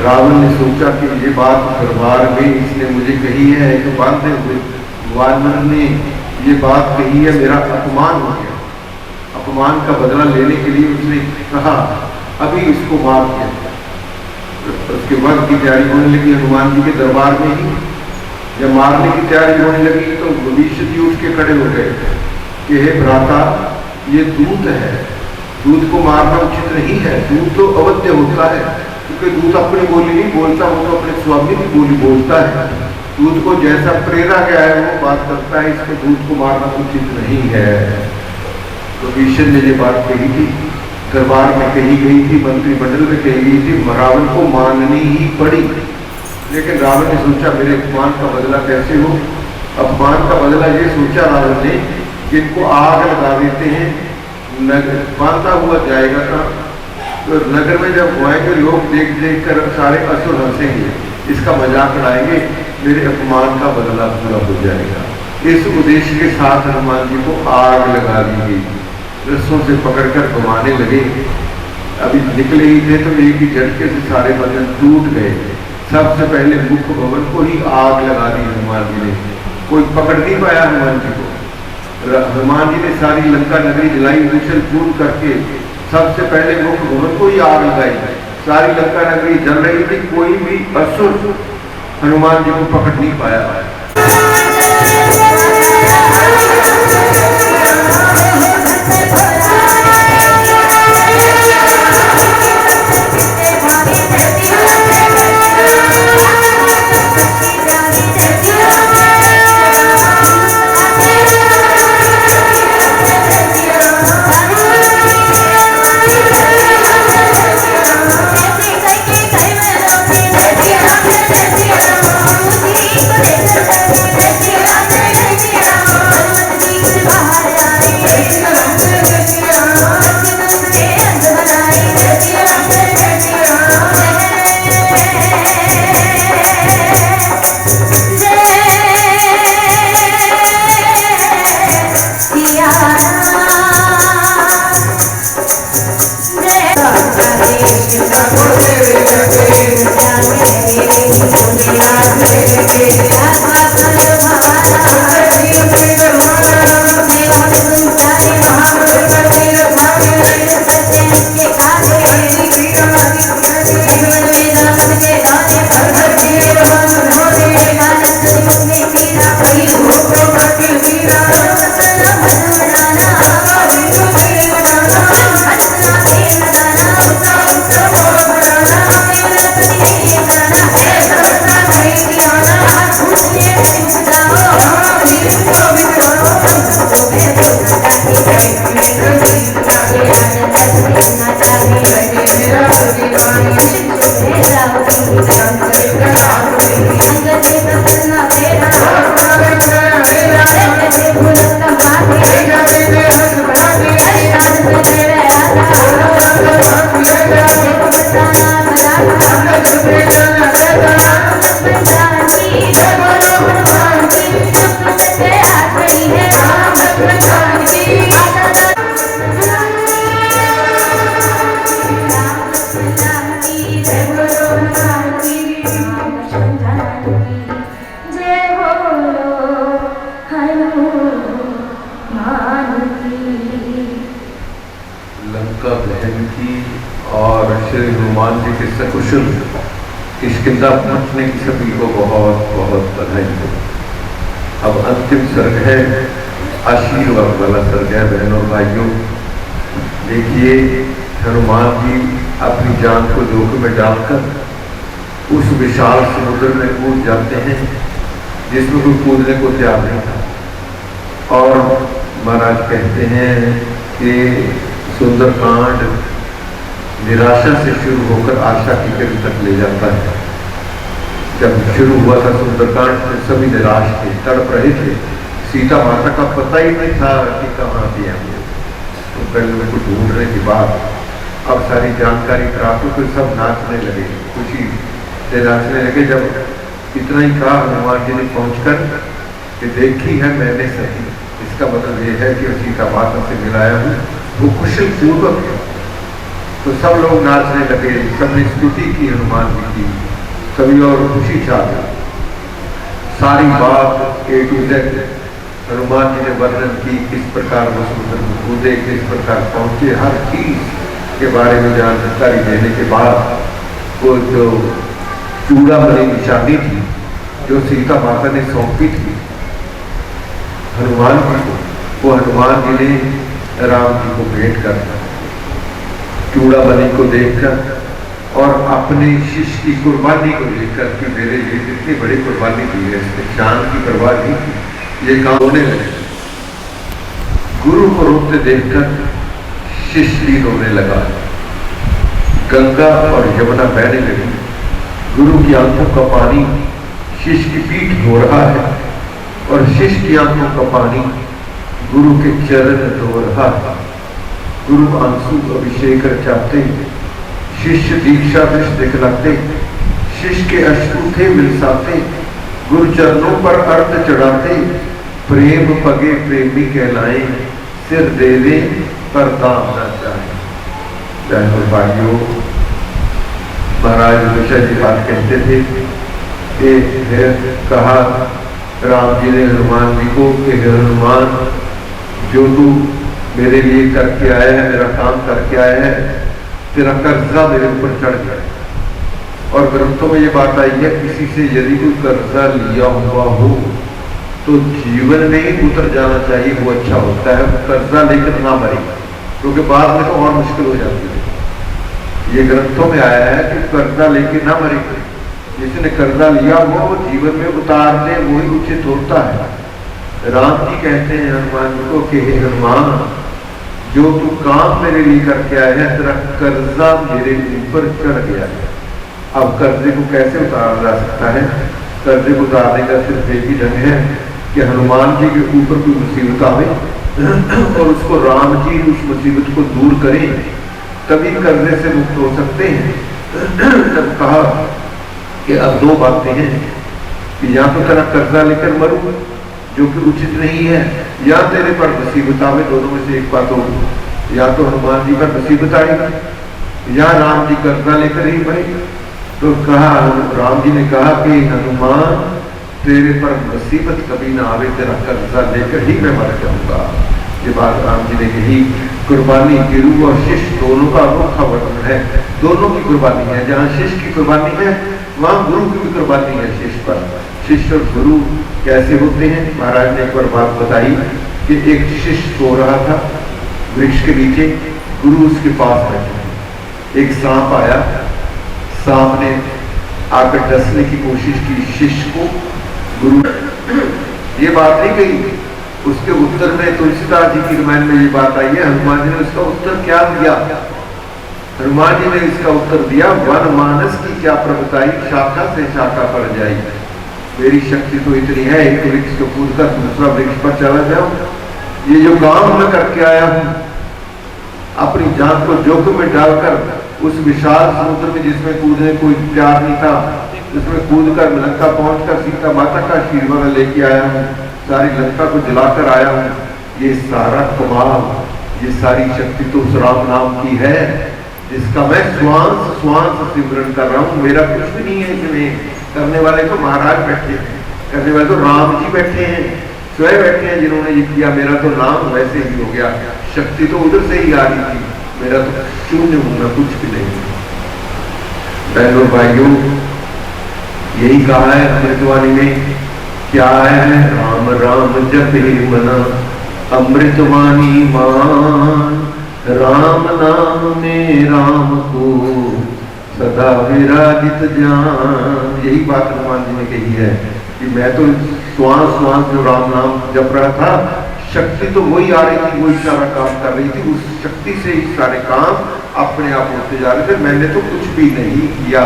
रावण ने सोचा कि ये बात दरबार में इसने मुझे कही है, तो बांधे हुए वानर ने ये बात कही है, मेरा अपमान हो गया। अपमान का बदला लेने के लिए उसने कहा अभी इसको मार दिया। उसके वध की तैयारी होने लगी हनुमान जी के दरबार में ही। जब मारने की तैयारी होने लगी तो विभीषण जी उठ के खड़े हो गए कि हे भ्राता, ये दूत है, दूत को मारना उचित नहीं है, दूत तो अवध्य होता है, क्योंकि दूत अपनी बोली नहीं बोलता, वो तो अपने स्वामी की बोली बोलता है। दूत को जैसा प्रेरा गया है वो बात करता है, इसको दूत को मारना उचित नहीं है। तो विभीषण ने ये बात कही थी, दरबार में कही गई थी, मंत्रिमंडल में कही गई थी, रावण को माननी ही पड़ी। लेकिन रावण ने सोचा मेरे अपमान का बदला कैसे हो। अपमान का बदला ये सोचा रावण ने कि इनको आग लगा देते हैं, नगर बांधा हुआ जाएगा था, तो नगर में जब हुआएंगे लोग देख देख कर सारे असुर हंसेंगे, इसका मजाक उड़ाएंगे, मेरे अपमान का बदला पूरा हो जाएगा। इस उद्देश्य के साथ हनुमान जी को आग लगा दी गई, रस्सों से पकड़कर घुमाने लगे। अभी निकले ही थे तो एक ही झटके से सारे बंधन टूट गए। सबसे पहले मुख्य भवन को ही आग लगा दी हनुमान जी ने, कोई पकड़ नहीं पाया हनुमान जी को। हनुमान जी ने सारी लंका नगरी जलाई, उछल कूद करके सबसे पहले मुख्य भवन को ही आग लगाई। सारी लंका नगरी जल रही थी, कोई भी असुर हनुमान जी को पकड़ नहीं पाया। की जय बोलो हनुमान की। लंका दहन की और श्री हनुमान जी के सकुशल किष्किंधा पहुंचने की सभी को बहुत बहुत बधाई हो। अब अंतिम सर्ग है, आशीर्वाद वाला सर्ग है। बहनों भाइयों, देखिए हनुमान जी अपनी जान को जोखिम में डालकर उस विशाल समुद्र में कूद जाते हैं जिसमें कोई कूदने को तैयार नहीं था। और महाराज कहते हैं कि सुंदरकांड निराशा से शुरू होकर आशा की किरण तक ले जाता है। जब शुरू हुआ था सुंदरकांड तो सभी निराश थे, तड़प रहे थे। सीता माता का पता ही नहीं था कि कहाँ थी हम लोग। तो पहले उनको ढूंढने के बाद अब सारी जानकारी प्राप्त हुई, सब नाचने लगे, खुशी से नाचने लगे। जब इतना ही कहा हनुमान जी ने पहुंचकर कि देखी है मैंने सही, इसका मतलब यह है कि सीता माता से मिलाया हूँ, वो कुशल पूर्वक है। तो सब लोग नाचने लगे, सबने स्तुति की हनुमान जी की, सभी और खुशी छा गई। सारी बात A to Z Hanuman ji ने वर्णन की, किस प्रकार वो समुद्र में कूदे, किस प्रकार पहुंचे, हर चीज के बारे में जानकारी देने के बाद वो जो चूड़ामणि निशानी थी जो सीता माता ने सौंपी थी हनुमान जी को, वो हनुमान जी ने राम जी को भेंट कर चूड़ामणि को देखकर और अपने शिष्य की कुर्बानी को देखकर कि मेरे लिए कितनी बड़ी कुर्बानी दी है, इसने जान की परवाह नहीं की, ये काम होने लगे। गुरु को रोते देखकर शिष्य भी रोने लगा। गंगा और यमुना बहने लगी। गुरु की आंखों का पानी शिष्य की पीठ धो रहा है और शिष्य की आंखों का पानी गुरु के चरण धो रहा है। गुरु आंसू अभिषेक चाहते, शिष्य दीक्षा विष दिखलाते, शिष्य के अश्रु थे मिलसाते, गुरु चरणों पर अर्थ चढ़ाते, प्रेम पगे प्रेमी कहलाए, सिर दे दे पर दाम न चाहे। बहनों भाइयों, महाराज ऋषि जी बात कहते थे कि कहा राम जी ने हनुमान जी को कि हनुमान, जो तू मेरे लिए करके आया है, मेरा काम करके आया है, तेरा कर्जा मेरे ऊपर चढ़ गया। और ग्रंथों में ये बात आई है, किसी से यदि कोई कर्जा लिया हुआ हो तो जीवन में ही उतर जाना चाहिए, वो अच्छा होता है। कर्जा लेकर ना मरे, क्योंकि बाद में तो और मुश्किल हो जाती है। ये ग्रंथों में आया है कि कर्जा लेके ना मरे, जिसने कर्जा लिया हुआ वो जीवन में उतार दे, वही उचित होता है। राम जी कहते हैं हनुमान जी को कि हे हनुमान, जो तू काम मेरे लिए करके आया है, तेरा कर्जा मेरे ऊपर चढ़ गया है। अब कर्जे को कैसे उतारा जा सकता है? कर्जे को उतारने का सिर्फ एक ही ढंग है कि हनुमान जी के ऊपर कोई मुसीबत आवे और उसको राम जी उस मुसीबत को दूर करें, तभी कर्जे से मुक्त हो सकते हैं। तब कहा कि अब दो बातें हैं कि या तो तेरा कर्जा लेकर मरूं, जो कि उचित नहीं है, या तेरे पर मुसीबत आवे, दोनों में से एक बात हो। या तो हनुमान जी पर मुसीबत आएगी या राम जी कर्जा लेकर ही मरे। तो कहा, राम जी ने कहा कि हनुमान, तेरे पर मुसीबत कभी ना आवे, तेरा कर्जा लेकर ही मैं मर जाऊंगा। ये बात राम जी ने कही। कुर्बानी गुरु और शिष्य दोनों का अनोखा वर्णन है। दोनों की कुर्बानी है, जहाँ शिष्य की कुर्बानी है वहाँ गुरु की भी कुर्बानी है शिष्य पर। शिष्य और गुरु कैसे होते हैं? महाराज ने एक बार बात बताई कि एक शिष्य सो रहा था वृक्ष के नीचे, गुरु उसके पास बैठे। एक सांप आया, सांप ने आकर डसने की कोशिश की शिष्य को। गुरु ये बात नहीं कही, उसके उत्तर में तुलसीदास जी की रामायण में ये बात आई है। हनुमान जी ने उसका उत्तर क्या दिया? हनुमान जी ने इसका उत्तर दिया, वन मानस की क्या प्रभुताई, शाखा से शाखा पर जाई। मेरी शक्ति तो इतनी है, एक वृक्ष को कूद कर दूसरा वृक्ष पर चला जाऊं। ये जो काम मैं करके आया हूं, अपनी जान को जोखिम में डालकर उस विशाल समुद्र में जिसमें कूदने कोई प्यार नहीं था, उसमें कूदकर लंका पहुंचकर सीता माता का आशीर्वाद लेके आया हूँ, सारी लंका को जलाकर आया हूँ। ये सारा कमाल, ये सारी शक्ति तो उस राम नाम की है जिसका मैं श्वास श्वास सिमरन कर रहा हूँ। मेरा कुछ भी नहीं है इसमें, करने वाले तो महाराज बैठे हैं, करने वाले तो राम जी बैठे हैं, स्वयं बैठे हैं जिन्होंने ये किया। मेरा तो नाम वैसे ही हो गया, शक्ति तो उधर से ही आ रही थी, मेरा तो शून्य हूं, मैं कुछ भी नहीं। बहनों भाइयों, यही कहा है अमृतवाणी में, क्या है? राम राम जपे मना अमृतवाणी मान, राम नाम में राम को सदा विराजित जान। यही बात हनुमान जी ने कही है कि मैं तो श्वास श्वास जो राम नाम जप रहा था, शक्ति तो वही आ रही थी, वही सारा काम कर रही थी, उस शक्ति से ही सारे काम अपने आप होते जा रहे थे, मैंने तो कुछ भी नहीं किया।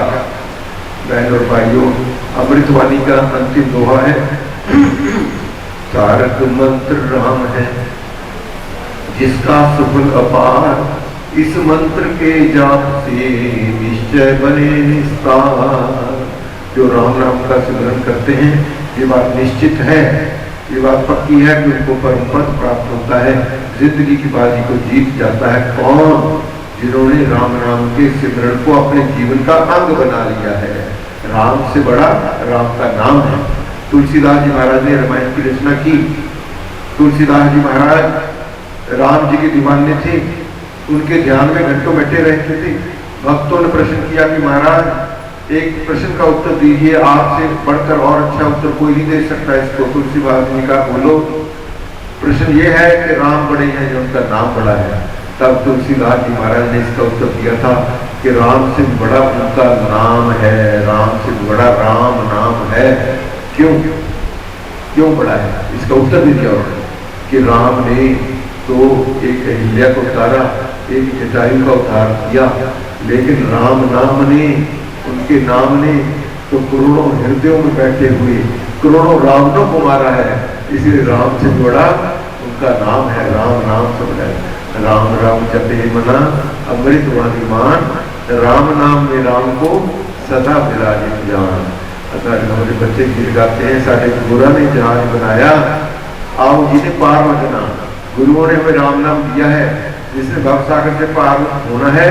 बहन और भाइयों, अमृतवाणी का अंतिम दोहा है, तारक मंत्र राम है जिसका सुफल अपार, इस मंत्र के जाप से निश्चय बने निस्तार। जो राम नाम का सिमरन करते हैं, ये बात निश्चित है, ये बात पक्की है कि उनको परम पद प्राप्त होता है, जिंदगी की बाजी को जीत जाता है। कौन? जिन्होंने राम नाम के सिमरन को अपने जीवन का अंग बना लिया है। राम से बड़ा राम का नाम है। तुलसीदास जी महाराज ने रामायण की रचना की। तुलसीदास जी महाराज राम जी के दीवाने थे, उनके ध्यान में घंटों बैठे रहते थे। भक्तों ने प्रश्न किया कि महाराज एक प्रश्न का उत्तर दीजिए, आपसे बढ़कर और अच्छा उत्तर कोई नहीं दे सकता इसको। तुलसीदास जी ने कहा बोलो। प्रश्न ये है कि राम बड़े हैं जो उनका नाम बड़ा है। तब तुलसीदास जी महाराज ने इसका उत्तर दिया था कि राम से बड़ा उनका नाम है, राम से बड़ा राम नाम है। क्यों क्यों बड़ा है? इसका उत्तर भी दिया कि राम ने तो एक अहिल्या को उतारा, एक जटायु का उद्धार किया, लेकिन राम नाम ने, उनके नाम ने तो करोड़ों हृदयों में बैठे हुए करोड़ों रावणों को मारा है। इसलिए राम से बड़ा उनका नाम है, राम नाम से बड़ा है। राम राम जपे मना अमृतवाणी मान, राम नाम में राम को सदा विराजित जान। अतः हमारे बच्चे गीत गाते हैं, साढ़े गुरुआ ने जहाज बनाया, आओ जी ने पार लगना। गुरुओं ने हमें राम नाम दिया है, जिसने भवसागर से पार होना है,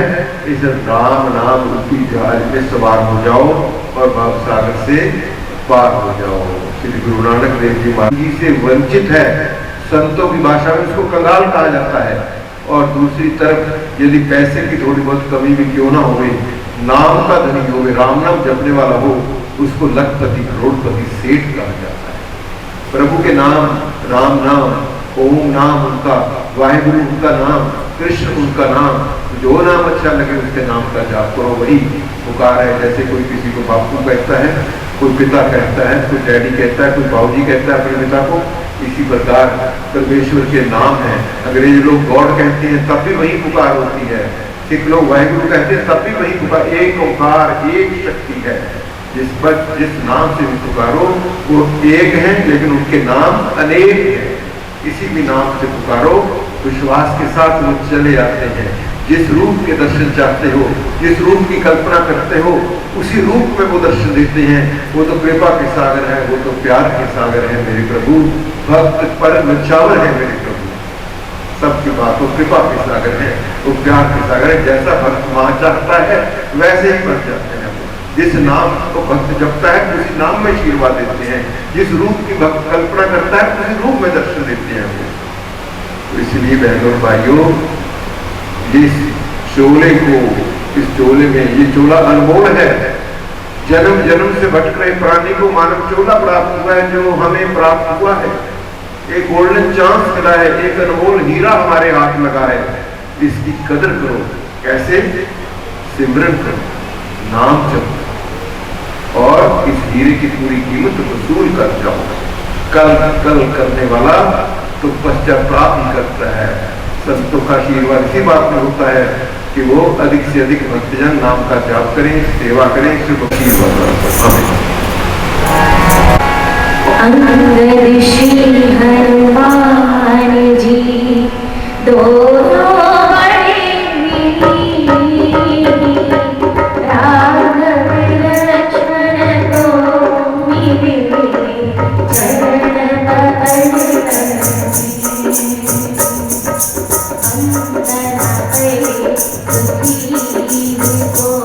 इस राम नाम रूपी जहाज में सवार हो जाओ और भवसागर से पार हो जाओ। श्री गुरु नानक देव जी महाराज जी से वंचित है, संतों की भाषा में उसको कंगाल कहा जाता है। और दूसरी तरफ यदि पैसे की थोड़ी बहुत कमी भी क्यों ना होवे, नाम का धनी होवे, राम नाम जपने वाला हो, उसको लखपति करोड़पति सेठ कहा जाता है। प्रभु के नाम, राम नाम, ओम नाम उनका, वाहिगुरु उनका नाम, कृष्ण उनका नाम, जो नाम अच्छा लगे उसके नाम का जाप करो। वही पुकार है। जैसे कोई किसी को बापू कहता है, कोई पिता कहता है, कोई डैडी कहता है, कोई बाबूजी कहता है अपने पिता को, इसी प्रकार परमेश्वर के नाम है। अंग्रेज लोग गॉड कहते हैं तब भी वही पुकार होती है, सिख लोग वाहिगुरु कहते हैं तब भी वही पुकार। एक ओंकार, एक शक्ति है, जिस नाम से भी पुकारो वो एक है, लेकिन उनके नाम अनेक हैं। किसी भी नाम से पुकारो, विश्वास के साथ वो चले आते हैं। जिस रूप के दर्शन चाहते हो, जिस रूप की कल्पना करते हो, उसी रूप में वो दर्शन देते हैं। वो तो कृपा के सागर है, वो तो प्यार के सागर है मेरे प्रभु, भक्त पर नचावर है मेरे प्रभु। सबकी बात वो कृपा के सागर है, वो प्यार के सागर है। जैसा भक्त मां चाहता है वैसे ही बन जाते हैं। जिस नाम को भक्त जपता है उसी नाम में आशीर्वाद देते हैं, जिस रूप की भक्त कल्पना करता है उसी रूप में दर्शन देते हैं वो। तो इसलिए बहनों और भाइयों, इस चोले को, इस चोले में, ये चोला अनमोल है। जन्म जन्म से भटक रहे प्राणी को मानव चोला प्राप्त हुआ है, जो हमें प्राप्त हुआ है। एक गोल्डन चांस मिला है, एक अनमोल हीरा हमारे हाथ लगा है। इसकी कदर करो। कैसे? सिमरन करो, नाम जपो और इस हीरे की पूरी कीमत वसूल कर जाओ। कल कल करने वाला तो पश्चाताप ही करता है। संतों का आशीर्वाद इसी बात में होता है कि वो अधिक से अधिक भक्तजन नाम का जाप करें, सेवा करें, सिर्फ अंगद श्री हनुमान जी दोनों बड़े वीर, राघव लक्ष्मण को मिले चरण पकड़ को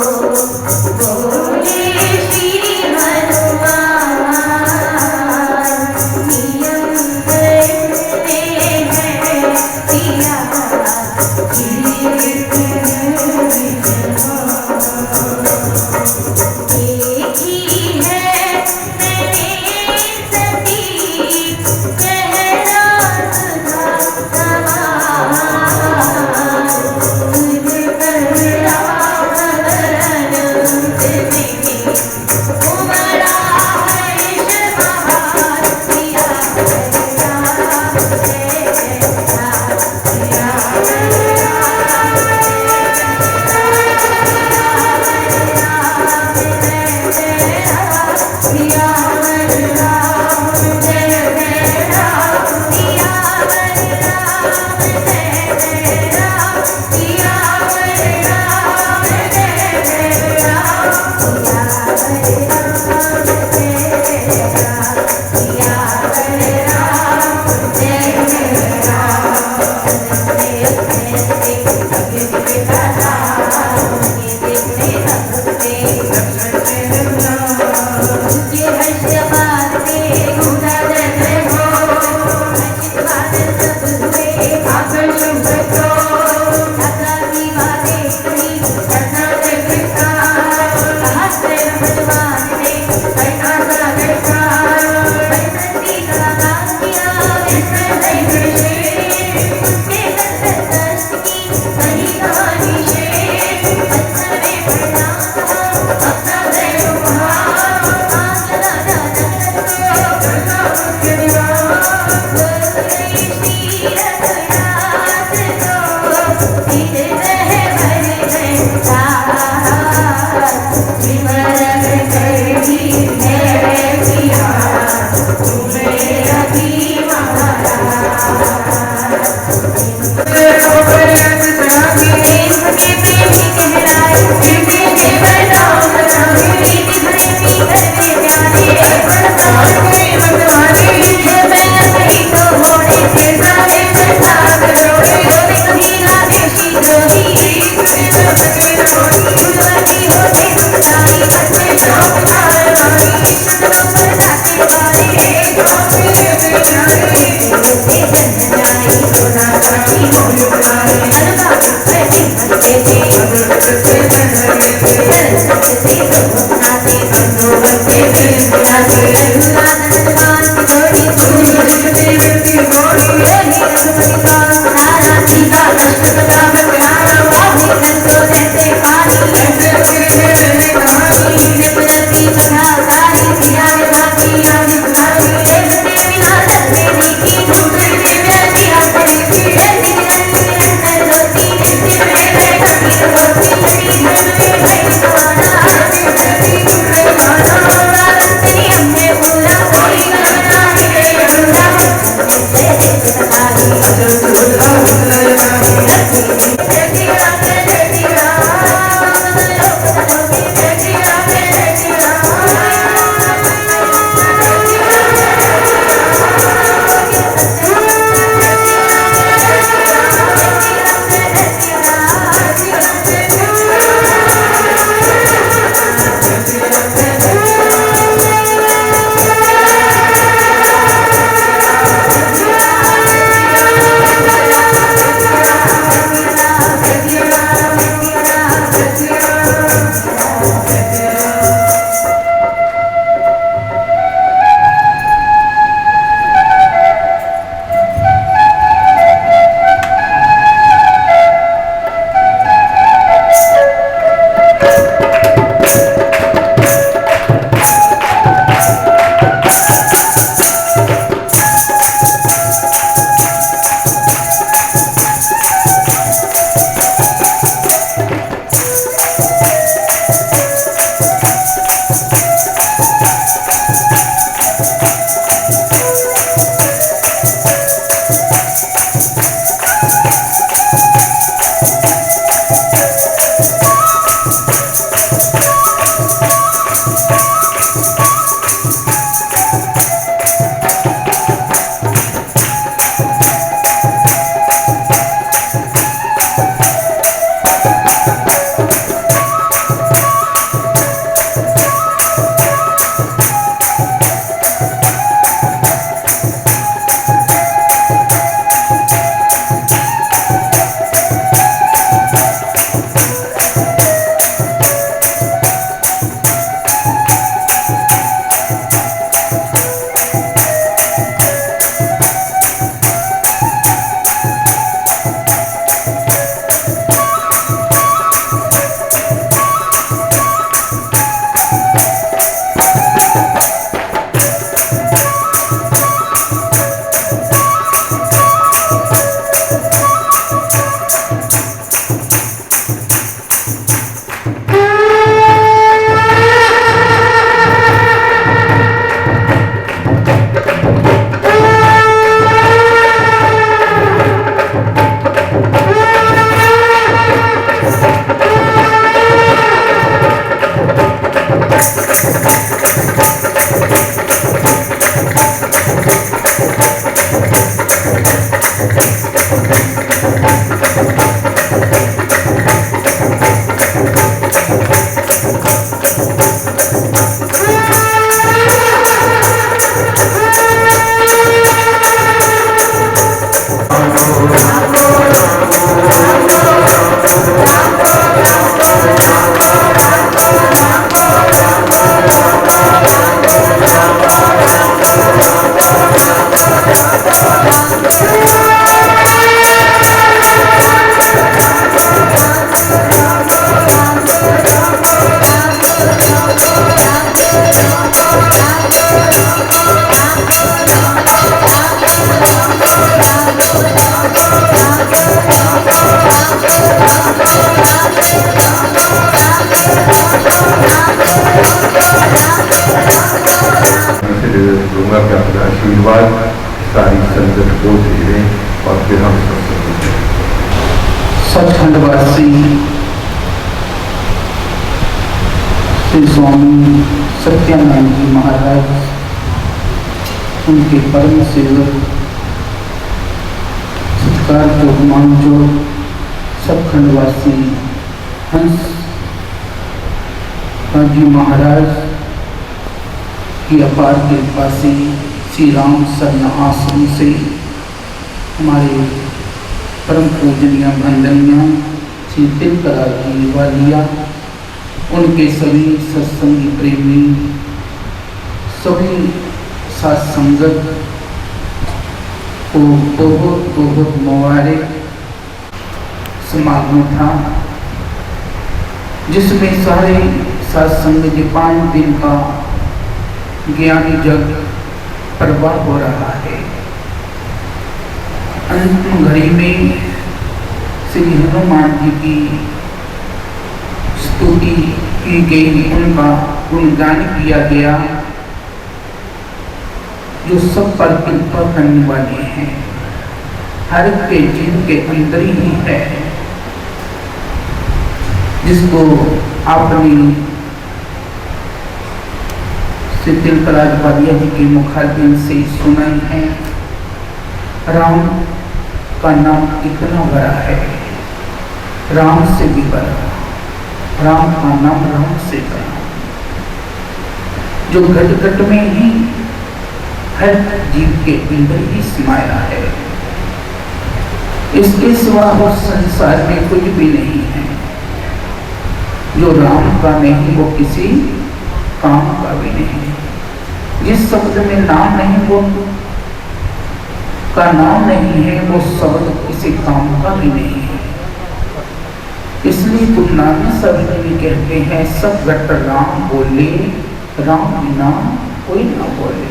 बोले श्री हनुमान दूंगा कि अपना आशीर्वाद सारी संगत को दे दें और फिर हम सत्संग सचखंडवासी श्री स्वामी सत्यानंद जी महाराज, उनके परम सेवक सत्कार जो मान जो सचखंडवासी हंस जी महाराज की अपार कृपा से श्री राम शरण आश्रम से हमारे परम पूजनीय वंदनीय श्री तिलकराज जी वालिया, उनके सभी सत्संगी प्रेमी, सभी साथ संगत को बहुत बहुत मुबारक। समागम था जिसमें सारे सत्संग जी 5 दिन का ज्ञानी जग प्रवाह हो रहा है। अंतिम घड़ी में श्री हनुमान जी की स्तुति की गई, उनका गुणगान किया गया, जो सब पर कृपा करने वाले हैं, हर के जीव के अंदर ही है, जिसको आपने श्री तिलकराज वालिया जी के मुखारबिन से सुनाई है। राम का नाम कितना बड़ा है, राम से भी बड़ा, राम का नाम राम से बड़ा, जो घट घट में ही हर जीव के अंदर ही समाया है। इसके सिवा उस संसार में कुछ भी नहीं है। जो राम का नहीं वो किसी काम का भी नहीं। जिस शब्द में नाम नहीं, वो का नाम नहीं है, वो शब्द किसी काम का भी नहीं है। इसलिए गुरु नानक शब्द में कहते हैं, सब घट राम बोले, राम बिना कोई ना बोले।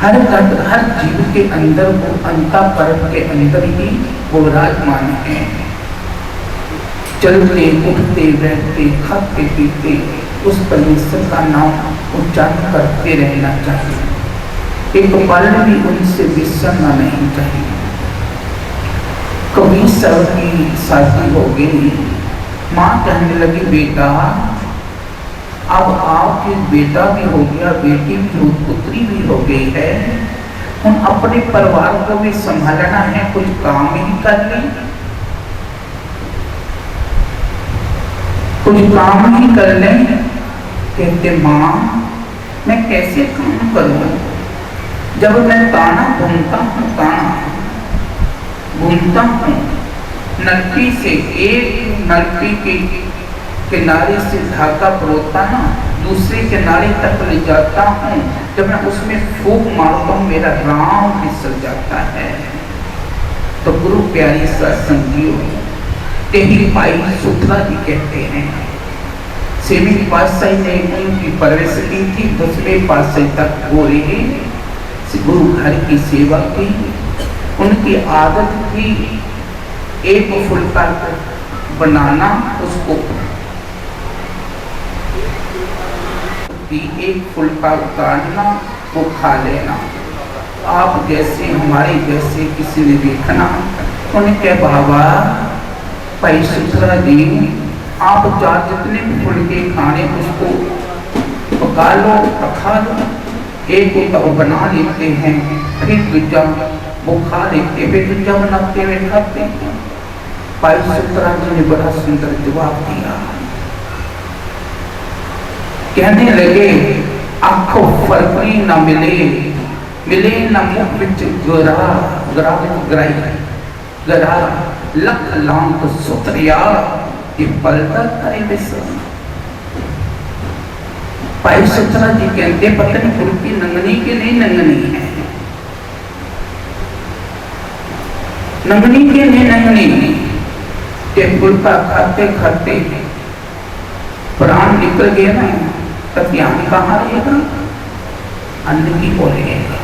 हर घट हर जीव के अंदर वो अंतःकरण के अंदर ही वो विराजमान है। चलते उठते बैठते खाते पीते उस परमेश्वर का नाम उच्चारण करते रहना चाहिए। एक पल भी उनसे विसरना नहीं चाहिए। कभी सब की शादी हो गई, माँ कहने लगी बेटा अब आपके बेटा भी हो गया, बेटी भी हो, पुत्री भी हो गई है, उन अपने परिवार को भी संभालना है, कुछ काम ही कर ले, कुछ काम ही कर ले। कहते माँ मैं कैसे काम करूं, जब मैं ताना बुनता हूँ, ताना बुनता हूँ, नलकी से एक नलकी के किनारे से धागा परोता ना दूसरे किनारे तक ले जाता हूँ, जब मैं उसमें फूंक मारता हूँ मेरा राम फिसल जाता है। तो गुरु प्यारी सत्संगियों, तेरी पाई सुथरा जी कहते हैं, 6वीं पातशाही ने उनकी परवरिश की थी, 10वें पातशाही तक हो रही गुरु घर की सेवा की। उनकी आदत थी एक फुलका बनाना, उसको एक फुलका उतारना, वो खा लेना। आप जैसे हमारे जैसे किसी ने देखना, उन्हें क्या बाबा भाई सुथरा जी आप चार जितने भी फुलके खाने उसको पका लो, रखा लो, एक को बना लेते हैं, फिर दूजा वो खा लेते, फिर दूजा बनाते हुए खाते हैं। भाई सुथरा जी ने बड़ा सुंदर जवाब दिया, कहने लगे आंखों फरकरी न मिले, मिले न मुख विच गरा, गरा गराई गरा लख लांत सुतरिया, ये पलटा करे बेसन। भाई सुथरा जी कहते पत्नी फुलकी नंगनी के नहीं नंगनी है, नंगनी के नहीं नंगनी के फुलका खाते खाते प्राण निकल गया ना, तब ध्यान कहाँ रहेगा, अन्न की ओर रहेगा।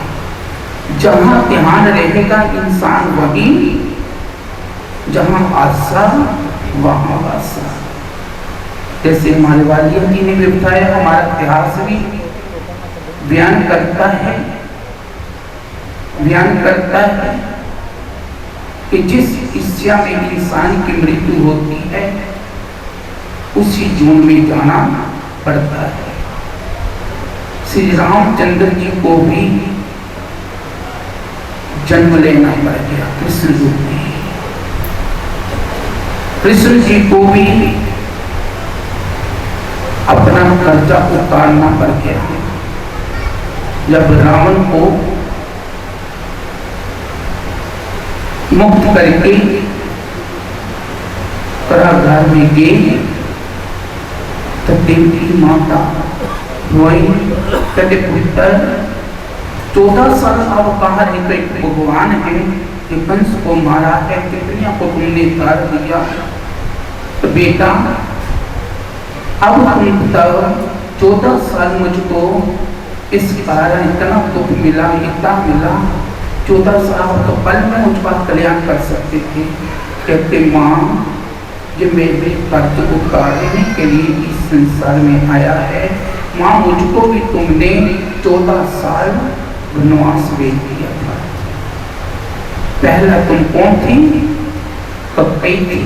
जहां ध्यान रहेगा इंसान वही, जहां आशा वहां आशा। जैसे हमारे वालिया जी ने भी बताया, हमारा इतिहास भी बयान करता है कि जिस इच्छा में इंसान की मृत्यु होती है उसी जून में जाना पड़ता है। श्री रामचंद्र जी को भी जन्म लेना पड़ गया कृष्ण रूप में, कृष्ण जी को भी अपना कर्जा उतारना पड़ गया। जब रावण को मुक्त करके कारागार में गए तो देवी माता रोई, कहते पुत्र 14 साल अब कहा है तो एक भगवान है कि कंस को मारा है, कितनियों को तुमने तार दिया, तो बेटा अब तुम बताओ 14 साल मुझको इस कारण इतना दुख मिला, इतना मिला, 14 साल तो पल में मुझका कल्याण कर सकते थे। कहते माँ ये मेरे कर्ज को उतारने के लिए इस संसार में आया है, माँ मुझको भी तुमने 14 साल वनवास भेज दिया था। पहला तुम कौन थी? कई थी।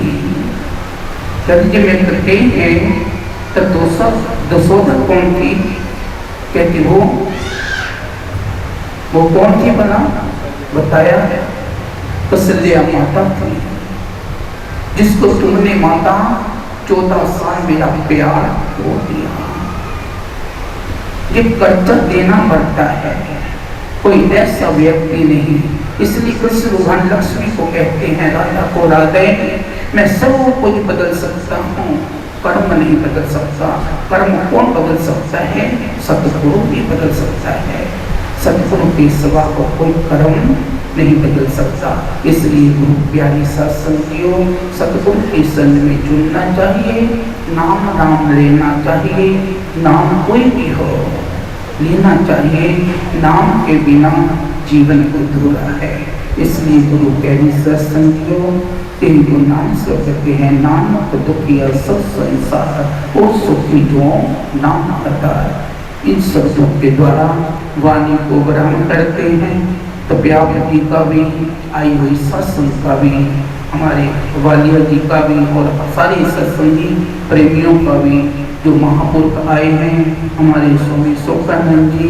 कहते मैं कई है तो दसोदर कौन थी? कहती वो कौन थी बना? बताया कौशल्या माता थी, जिसको तुमने माता 14 साल मेरा प्यार खो दिया। ये कर्तव्य देना पड़ता है, कोई ऐसा व्यक्ति नहीं। इसलिए कृष्ण भगवान लक्ष्मी को कहते हैं राधा को राधे मैं सब कुछ बदल सकता हूँ, कर्म नहीं बदल सकता। कर्म कौन बदल सकता है? सतगुरु भी बदल सकता है। सतगुरु के सिवा को कोई कर्म नहीं बदल सकता। इसलिए गुरु प्यारी सत्संगियों सतगुरु के संग में जुड़ना चाहिए, नाम नाम लेना चाहिए। नाम कोई भी हो लेना चाहिए, नाम के बिना जीवन अधूरा है। इसलिए गुरु प्यारी सत्संगियों इनको नाम से कहते हैं, नानक दुखिया सब संसार और सुखी जो नाम आधार। इन शब्दों के द्वारा वाणी को बरामद करते हैं। तो व्याप जी का भी, आई हुई सत्संग का भी, हमारे वालिया जी का भी और सारे सत्संगी प्रेमियों का भी, जो महापुरुष आए हैं, हमारे स्वामी शोकानंद जी,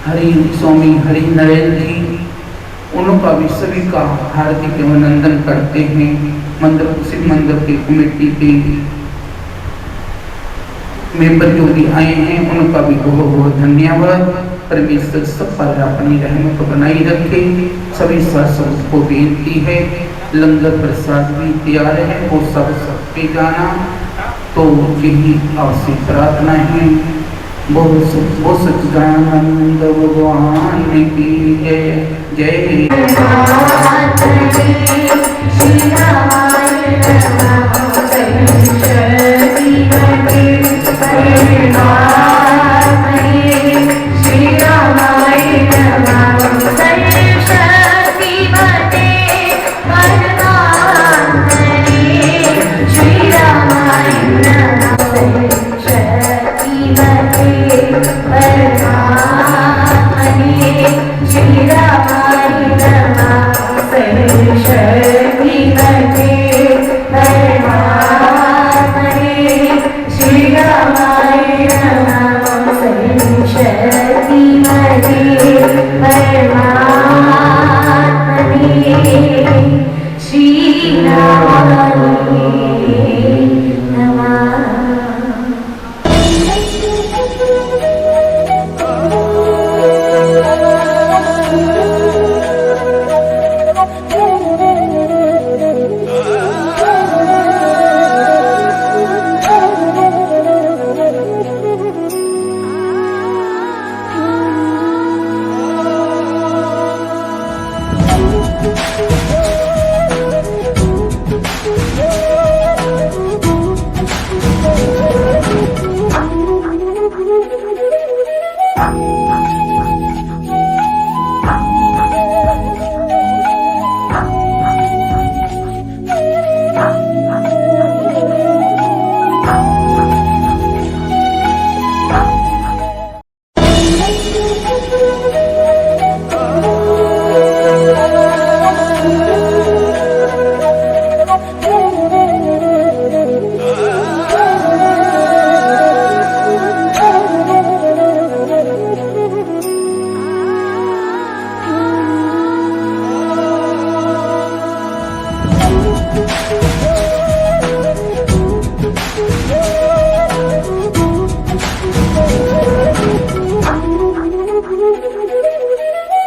हरि स्वामी हरि नरेंद्र जी, उनका भी सभी का हार्दिक अभिनंदन करते हैं। मंदिर शिव मंदिर की कमेटी के मेंबर जो भी आए हैं उनका भी बहुत बहुत धन्यवाद। परमेश्वर सब पर अपनी रहमत बनाई रखे। सभी सत्संग को बेनती है, लंगर प्रसाद भी तैयार है, वो सब पे जाना। तो यही आपसे प्रार्थना है। वो सच्चिदानंद भगवान की जय जय।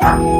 था।